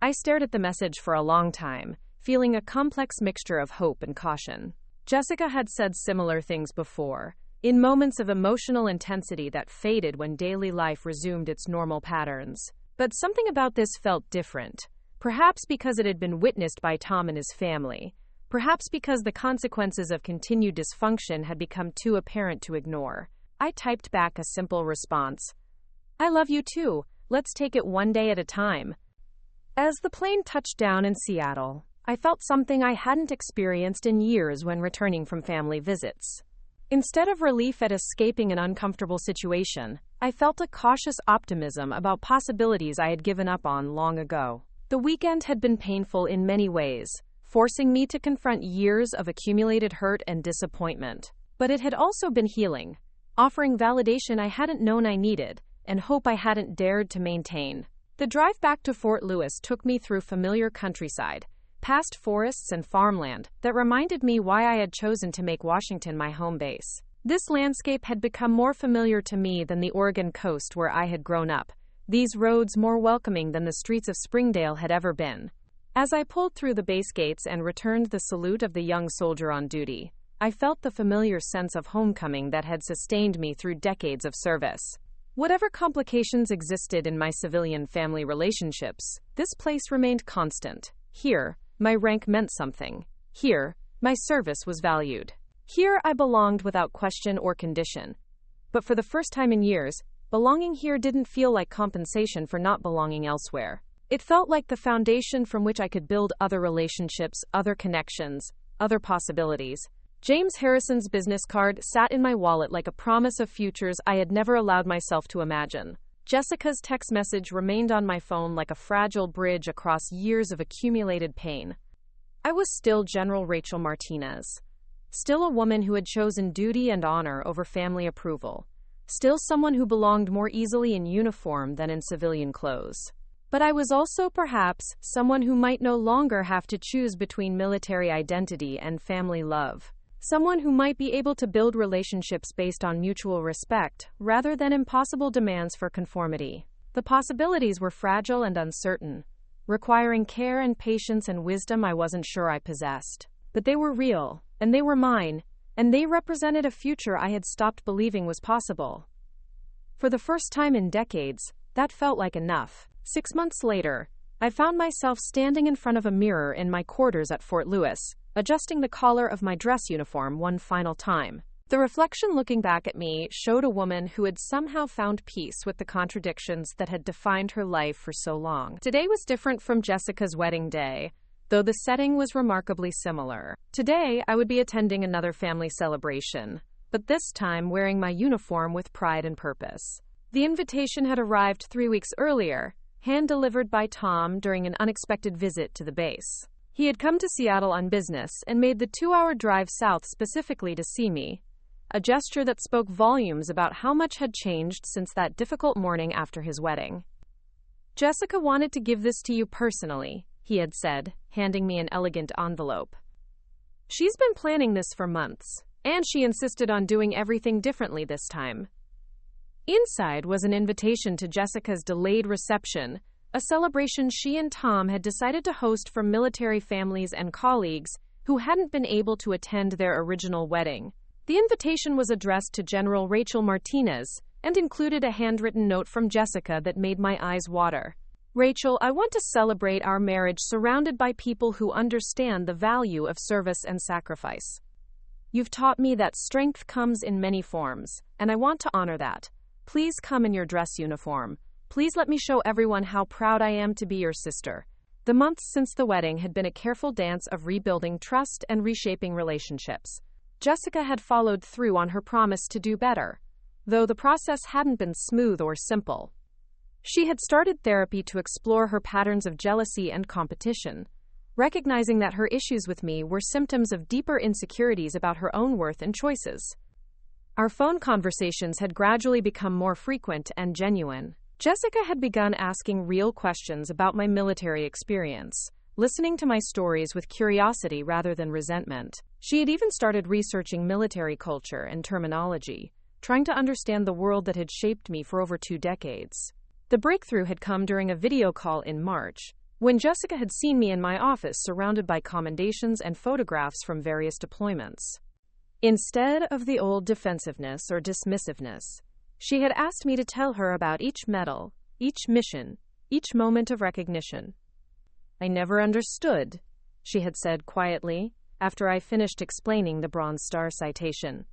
I stared at the message for a long time, feeling a complex mixture of hope and caution. Jessica had said similar things before, in moments of emotional intensity that faded when daily life resumed its normal patterns. But something about this felt different, perhaps because it had been witnessed by Tom and his family, perhaps because the consequences of continued dysfunction had become too apparent to ignore. I typed back a simple response. "I love you too. Let's take it one day at a time." As the plane touched down in Seattle, I felt something I hadn't experienced in years when returning from family visits. Instead of relief at escaping an uncomfortable situation, I felt a cautious optimism about possibilities I had given up on long ago. The weekend had been painful in many ways, forcing me to confront years of accumulated hurt and disappointment. But it had also been healing, offering validation I hadn't known I needed, and hope I hadn't dared to maintain. The drive back to Fort Lewis took me through familiar countryside, past forests and farmland that reminded me why I had chosen to make Washington my home base. This landscape had become more familiar to me than the Oregon coast where I had grown up, these roads more welcoming than the streets of Springdale had ever been. As I pulled through the base gates and returned the salute of the young soldier on duty, I felt the familiar sense of homecoming that had sustained me through decades of service. Whatever complications existed in my civilian family relationships, this place remained constant. Here, my rank meant something. Here, my service was valued. Here I belonged without question or condition. But for the first time in years, belonging here didn't feel like compensation for not belonging elsewhere. It felt like the foundation from which I could build other relationships, other connections, other possibilities. James Harrison's business card sat in my wallet like a promise of futures I had never allowed myself to imagine. Jessica's text message remained on my phone like a fragile bridge across years of accumulated pain. I was still General Rachel Martinez. Still a woman who had chosen duty and honor over family approval. Still someone who belonged more easily in uniform than in civilian clothes. But I was also, perhaps, someone who might no longer have to choose between military identity and family love. Someone who might be able to build relationships based on mutual respect, rather than impossible demands for conformity. The possibilities were fragile and uncertain, requiring care and patience and wisdom I wasn't sure I possessed. But they were real, and they were mine, and they represented a future I had stopped believing was possible. For the first time in decades, that felt like enough. 6 months later, I found myself standing in front of a mirror in my quarters at Fort Lewis, adjusting the collar of my dress uniform one final time. The reflection looking back at me showed a woman who had somehow found peace with the contradictions that had defined her life for so long. Today was different from Jessica's wedding day, though the setting was remarkably similar. Today, I would be attending another family celebration, but this time wearing my uniform with pride and purpose. The invitation had arrived 3 weeks earlier, hand-delivered by Tom during an unexpected visit to the base. He had come to Seattle on business and made the 2-hour drive south specifically to see me, a gesture that spoke volumes about how much had changed since that difficult morning after his wedding. "Jessica wanted to give this to you personally," he had said, handing me an elegant envelope. "She's been planning this for months, and she insisted on doing everything differently this time." Inside was an invitation to Jessica's delayed reception, a celebration she and Tom had decided to host for military families and colleagues who hadn't been able to attend their original wedding. The invitation was addressed to General Rachel Martinez and included a handwritten note from Jessica that made my eyes water. "Rachel, I want to celebrate our marriage surrounded by people who understand the value of service and sacrifice. You've taught me that strength comes in many forms, and I want to honor that. Please come in your dress uniform. Please let me show everyone how proud I am to be your sister." The months since the wedding had been a careful dance of rebuilding trust and reshaping relationships. Jessica had followed through on her promise to do better, though the process hadn't been smooth or simple. She had started therapy to explore her patterns of jealousy and competition, recognizing that her issues with me were symptoms of deeper insecurities about her own worth and choices. Our phone conversations had gradually become more frequent and genuine. Jessica had begun asking real questions about my military experience, listening to my stories with curiosity rather than resentment. She had even started researching military culture and terminology, trying to understand the world that had shaped me for over 2 decades. The breakthrough had come during a video call in March, when Jessica had seen me in my office surrounded by commendations and photographs from various deployments. Instead of the old defensiveness or dismissiveness, she had asked me to tell her about each medal, each mission, each moment of recognition. "I never understood," she had said quietly, after I finished explaining the Bronze Star citation.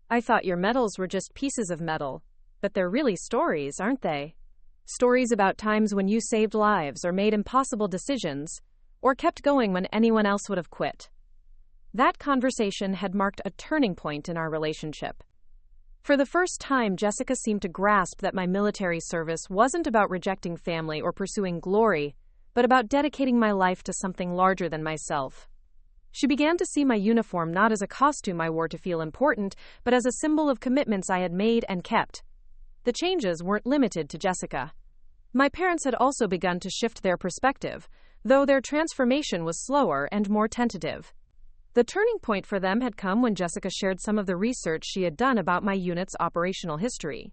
"I thought your medals were just pieces of metal, but they're really stories, aren't they? Stories about times when you saved lives or made impossible decisions, or kept going when anyone else would have quit." That conversation had marked a turning point in our relationship. For the first time, Jessica seemed to grasp that my military service wasn't about rejecting family or pursuing glory, but about dedicating my life to something larger than myself. She began to see my uniform not as a costume I wore to feel important, but as a symbol of commitments I had made and kept. The changes weren't limited to Jessica. My parents had also begun to shift their perspective, though their transformation was slower and more tentative. The turning point for them had come when Jessica shared some of the research she had done about my unit's operational history.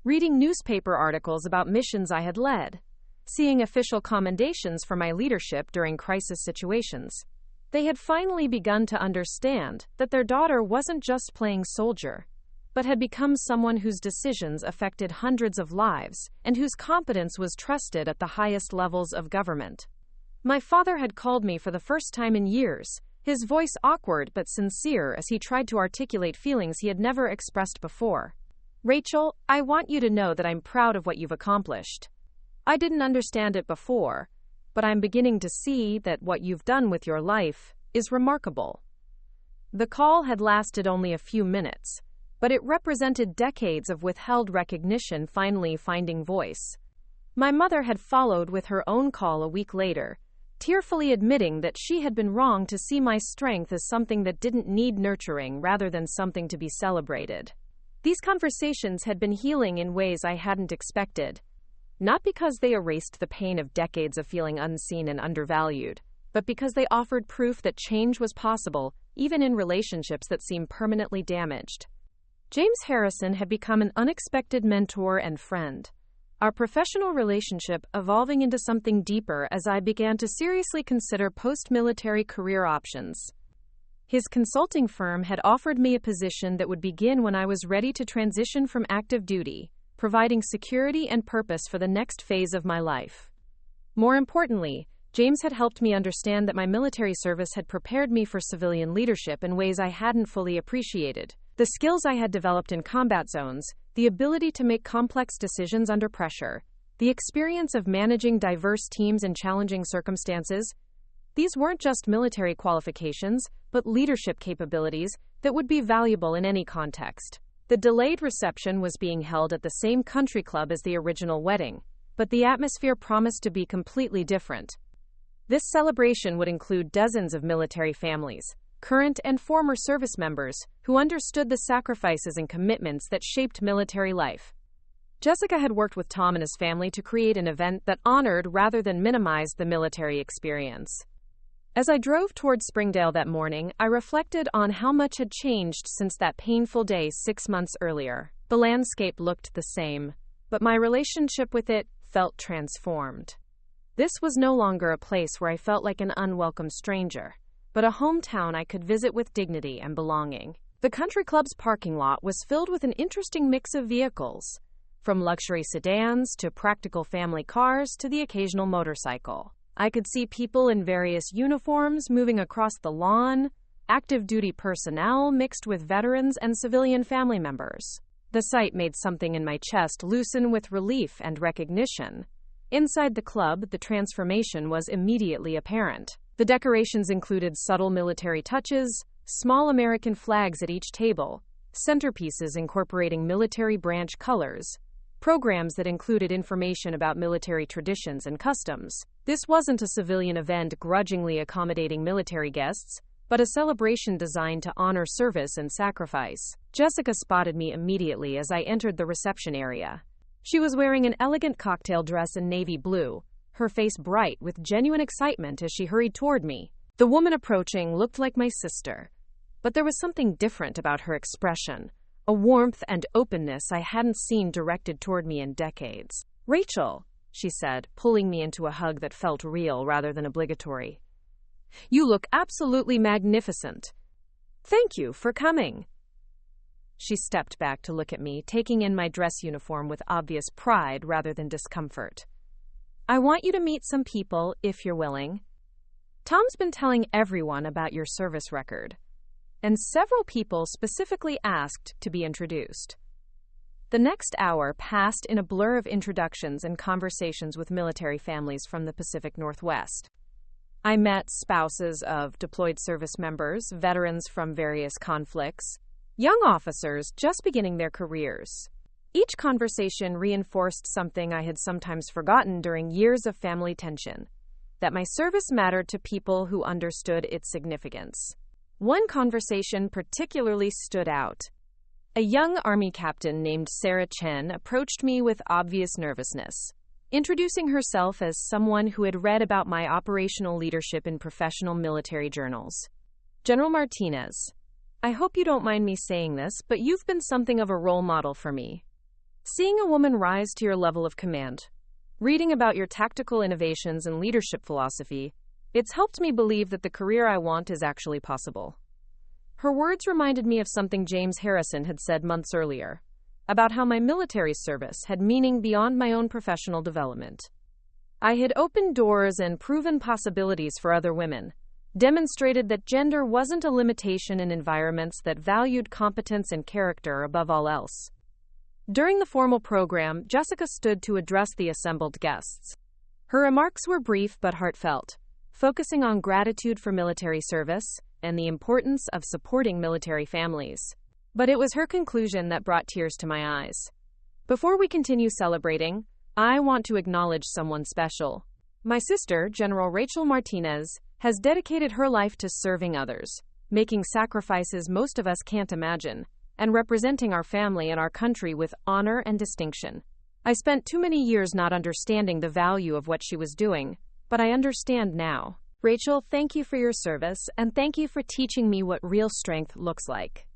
Reading newspaper articles about missions I had led, seeing official commendations for my leadership during crisis situations, they had finally begun to understand that their daughter wasn't just playing soldier, but had become someone whose decisions affected hundreds of lives and whose competence was trusted at the highest levels of government. My father had called me for the first time in years, his voice awkward but sincere as he tried to articulate feelings he had never expressed before. "Rachel, I want you to know that I'm proud of what you've accomplished. I didn't understand it before, but I'm beginning to see that what you've done with your life is remarkable." The call had lasted only a few minutes, but it represented decades of withheld recognition finally finding voice. My mother had followed with her own call a week later, tearfully admitting that she had been wrong to see my strength as something that didn't need nurturing rather than something to be celebrated. These conversations had been healing in ways I hadn't expected, not because they erased the pain of decades of feeling unseen and undervalued, but because they offered proof that change was possible, even in relationships that seemed permanently damaged. James Harrison had become an unexpected mentor and friend, our professional relationship evolving into something deeper as I began to seriously consider post-military career options. His consulting firm had offered me a position that would begin when I was ready to transition from active duty, providing security and purpose for the next phase of my life. More importantly, James had helped me understand that my military service had prepared me for civilian leadership in ways I hadn't fully appreciated. The skills I had developed in combat zones, the ability to make complex decisions under pressure, the experience of managing diverse teams in challenging circumstances, these weren't just military qualifications, but leadership capabilities that would be valuable in any context. The delayed reception was being held at the same country club as the original wedding, but the atmosphere promised to be completely different. This celebration would include dozens of military families, current and former service members, who understood the sacrifices and commitments that shaped military life. Jessica had worked with Tom and his family to create an event that honored rather than minimized the military experience. As I drove towards Springdale that morning, I reflected on how much had changed since that painful day 6 months earlier. The landscape looked the same, but my relationship with it felt transformed. This was no longer a place where I felt like an unwelcome stranger, but a hometown I could visit with dignity and belonging. The country club's parking lot was filled with an interesting mix of vehicles, from luxury sedans to practical family cars to the occasional motorcycle. I could see people in various uniforms moving across the lawn, active duty personnel mixed with veterans and civilian family members. The sight made something in my chest loosen with relief and recognition. Inside the club, the transformation was immediately apparent. The decorations included subtle military touches, small American flags at each table, centerpieces incorporating military branch colors, programs that included information about military traditions and customs. This wasn't a civilian event grudgingly accommodating military guests, but a celebration designed to honor service and sacrifice. Jessica spotted me immediately as I entered the reception area. She was wearing an elegant cocktail dress in navy blue, her face bright with genuine excitement as she hurried toward me. The woman approaching looked like my sister, but there was something different about her expression, a warmth and openness I hadn't seen directed toward me in decades. "Rachel," she said, pulling me into a hug that felt real rather than obligatory. "You look absolutely magnificent. Thank you for coming." She stepped back to look at me, taking in my dress uniform with obvious pride rather than discomfort. "I want you to meet some people, if you're willing. Tom's been telling everyone about your service record, and several people specifically asked to be introduced." The next hour passed in a blur of introductions and conversations with military families from the Pacific Northwest. I met spouses of deployed service members, veterans from various conflicts, young officers just beginning their careers. Each conversation reinforced something I had sometimes forgotten during years of family tension, that my service mattered to people who understood its significance. One conversation particularly stood out. A young Army captain named Sarah Chen approached me with obvious nervousness, introducing herself as someone who had read about my operational leadership in professional military journals. "General Martinez, I hope you don't mind me saying this, but you've been something of a role model for me. Seeing a woman rise to your level of command, reading about your tactical innovations and leadership philosophy, it's helped me believe that the career I want is actually possible." Her words reminded me of something James Harrison had said months earlier, about how my military service had meaning beyond my own professional development. I had opened doors and proven possibilities for other women, demonstrated that gender wasn't a limitation in environments that valued competence and character above all else. During the formal program, Jessica stood to address the assembled guests. Her remarks were brief but heartfelt, focusing on gratitude for military service and the importance of supporting military families. But it was her conclusion that brought tears to my eyes. "Before we continue celebrating, I want to acknowledge someone special. My sister, General Rachel Martinez, has dedicated her life to serving others, making sacrifices most of us can't imagine, and representing our family and our country with honor and distinction. I spent too many years not understanding the value of what she was doing, but I understand now. Rachel, thank you for your service, and thank you for teaching me what real strength looks like.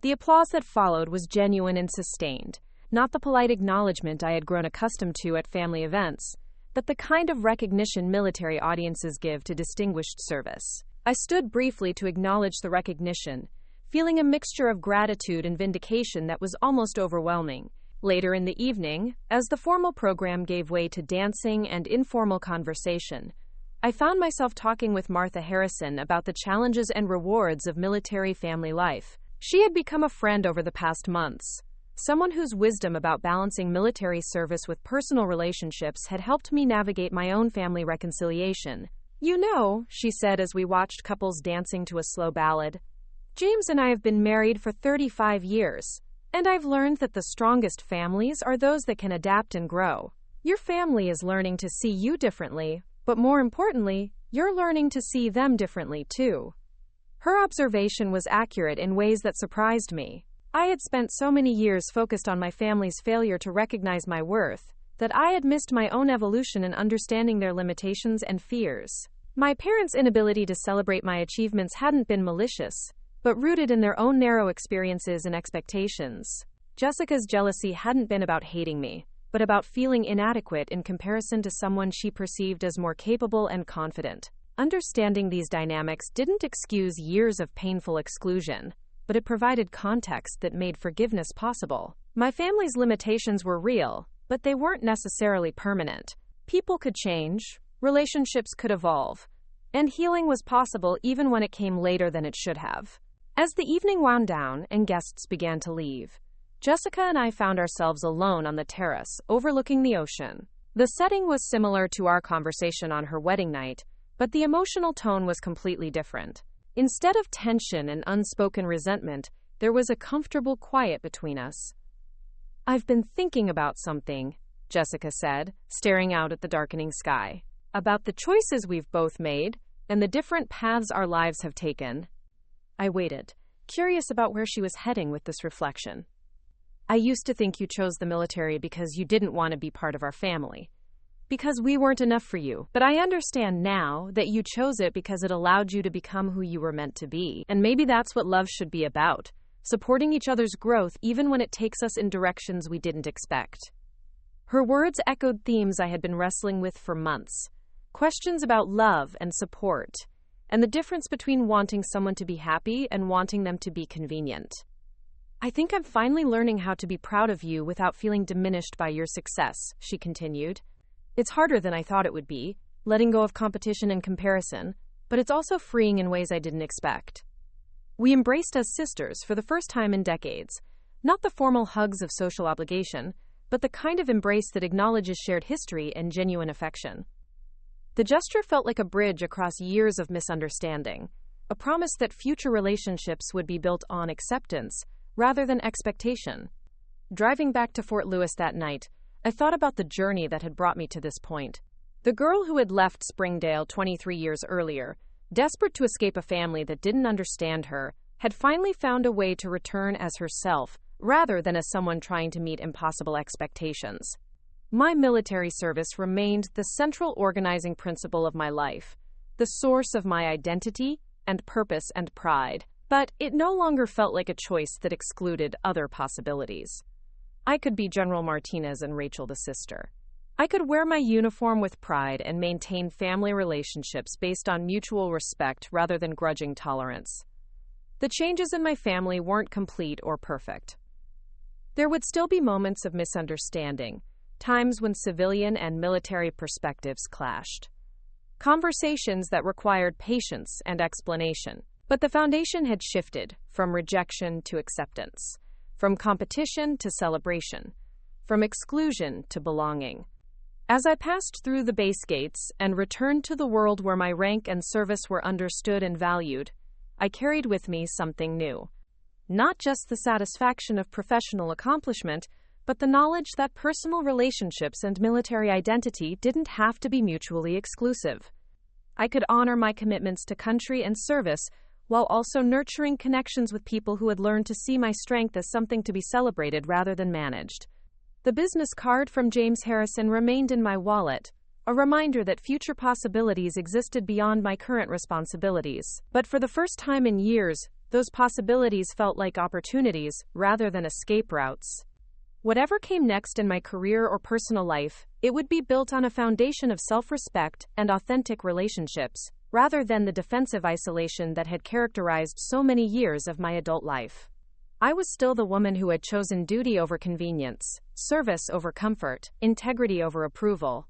The applause that followed was genuine and sustained, not the polite acknowledgement I had grown accustomed to at family events, but the kind of recognition military audiences give to distinguished service. I stood briefly to acknowledge the recognition, feeling a mixture of gratitude and vindication that was almost overwhelming. Later in the evening, as the formal program gave way to dancing and informal conversation, I found myself talking with Martha Harrison about the challenges and rewards of military family life. She had become a friend over the past months, someone whose wisdom about balancing military service with personal relationships had helped me navigate my own family reconciliation. You know, she said as we watched couples dancing to a slow ballad, James and I have been married for 35 years, and I've learned that the strongest families are those that can adapt and grow. Your family is learning to see you differently, but more importantly, you're learning to see them differently too. Her observation was accurate in ways that surprised me. I had spent so many years focused on my family's failure to recognize my worth, that I had missed my own evolution in understanding their limitations and fears. My parents' inability to celebrate my achievements hadn't been malicious, but rooted in their own narrow experiences and expectations. Jessica's jealousy hadn't been about hating me, but about feeling inadequate in comparison to someone she perceived as more capable and confident. Understanding these dynamics didn't excuse years of painful exclusion, but it provided context that made forgiveness possible. My family's limitations were real, but they weren't necessarily permanent. People could change, relationships could evolve, and healing was possible even when it came later than it should have. As the evening wound down and guests began to leave, Jessica and I found ourselves alone on the terrace, overlooking the ocean. The setting was similar to our conversation on her wedding night, but the emotional tone was completely different. Instead of tension and unspoken resentment, there was a comfortable quiet between us. I've been thinking about something, Jessica said, staring out at the darkening sky. About the choices we've both made, and the different paths our lives have taken. I waited, curious about where she was heading with this reflection. I used to think you chose the military because you didn't want to be part of our family, because we weren't enough for you. But I understand now that you chose it because it allowed you to become who you were meant to be. And maybe that's what love should be about, supporting each other's growth even when it takes us in directions we didn't expect. Her words echoed themes I had been wrestling with for months. Questions about love and support, and the difference between wanting someone to be happy and wanting them to be convenient. I think I'm finally learning how to be proud of you without feeling diminished by your success, she continued. It's harder than I thought it would be, letting go of competition and comparison, but it's also freeing in ways I didn't expect. We embraced as sisters for the first time in decades, not the formal hugs of social obligation, but the kind of embrace that acknowledges shared history and genuine affection. The gesture felt like a bridge across years of misunderstanding, a promise that future relationships would be built on acceptance rather than expectation. Driving back to Fort Lewis that night, I thought about the journey that had brought me to this point. The girl who had left Springdale 23 years earlier, desperate to escape a family that didn't understand her, had finally found a way to return as herself rather than as someone trying to meet impossible expectations. My military service remained the central organizing principle of my life, the source of my identity and purpose and pride, but it no longer felt like a choice that excluded other possibilities. I could be General Martinez and Rachel the sister. I could wear my uniform with pride and maintain family relationships based on mutual respect rather than grudging tolerance. The changes in my family weren't complete or perfect. There would still be moments of misunderstanding, times when civilian and military perspectives clashed. Conversations that required patience and explanation. But the foundation had shifted from rejection to acceptance, from competition to celebration, from exclusion to belonging. As I passed through the base gates and returned to the world where my rank and service were understood and valued, I carried with me something new. Not just the satisfaction of professional accomplishment, but the knowledge that personal relationships and military identity didn't have to be mutually exclusive. I could honor my commitments to country and service while also nurturing connections with people who had learned to see my strength as something to be celebrated rather than managed. The business card from James Harrison remained in my wallet, a reminder that future possibilities existed beyond my current responsibilities. But for the first time in years, those possibilities felt like opportunities rather than escape routes. Whatever came next in my career or personal life, it would be built on a foundation of self-respect and authentic relationships, rather than the defensive isolation that had characterized so many years of my adult life. I was still the woman who had chosen duty over convenience, service over comfort, integrity over approval.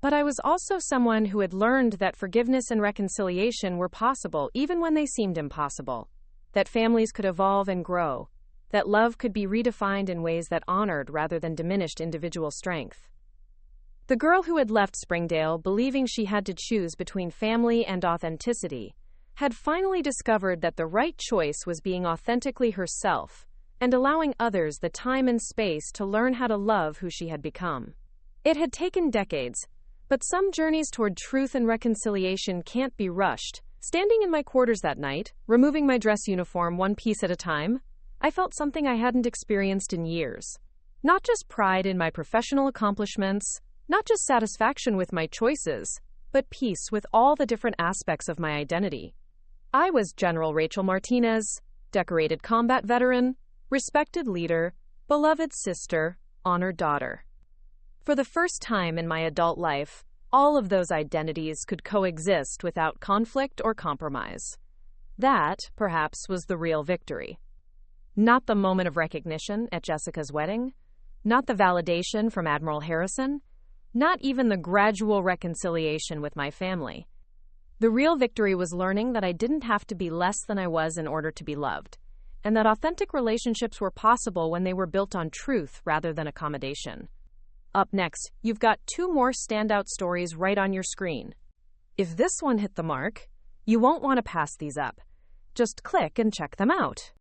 But I was also someone who had learned that forgiveness and reconciliation were possible even when they seemed impossible, that families could evolve and grow, that love could be redefined in ways that honored rather than diminished individual strength. The girl who had left Springdale believing she had to choose between family and authenticity had finally discovered that the right choice was being authentically herself and allowing others the time and space to learn how to love who she had become. It had taken decades, but some journeys toward truth and reconciliation can't be rushed. Standing in my quarters that night, removing my dress uniform one piece at a time, I felt something I hadn't experienced in years. Not just pride in my professional accomplishments, not just satisfaction with my choices, but peace with all the different aspects of my identity. I was General Rachel Martinez, decorated combat veteran, respected leader, beloved sister, honored daughter. For the first time in my adult life, all of those identities could coexist without conflict or compromise. That, perhaps, was the real victory. Not the moment of recognition at Jessica's wedding, not the validation from Admiral Harrison, not even the gradual reconciliation with my family. The real victory was learning that I didn't have to be less than I was in order to be loved, and that authentic relationships were possible when they were built on truth rather than accommodation. Up next, you've got 2 more standout stories right on your screen. If this one hit the mark, you won't want to pass these up. Just click and check them out.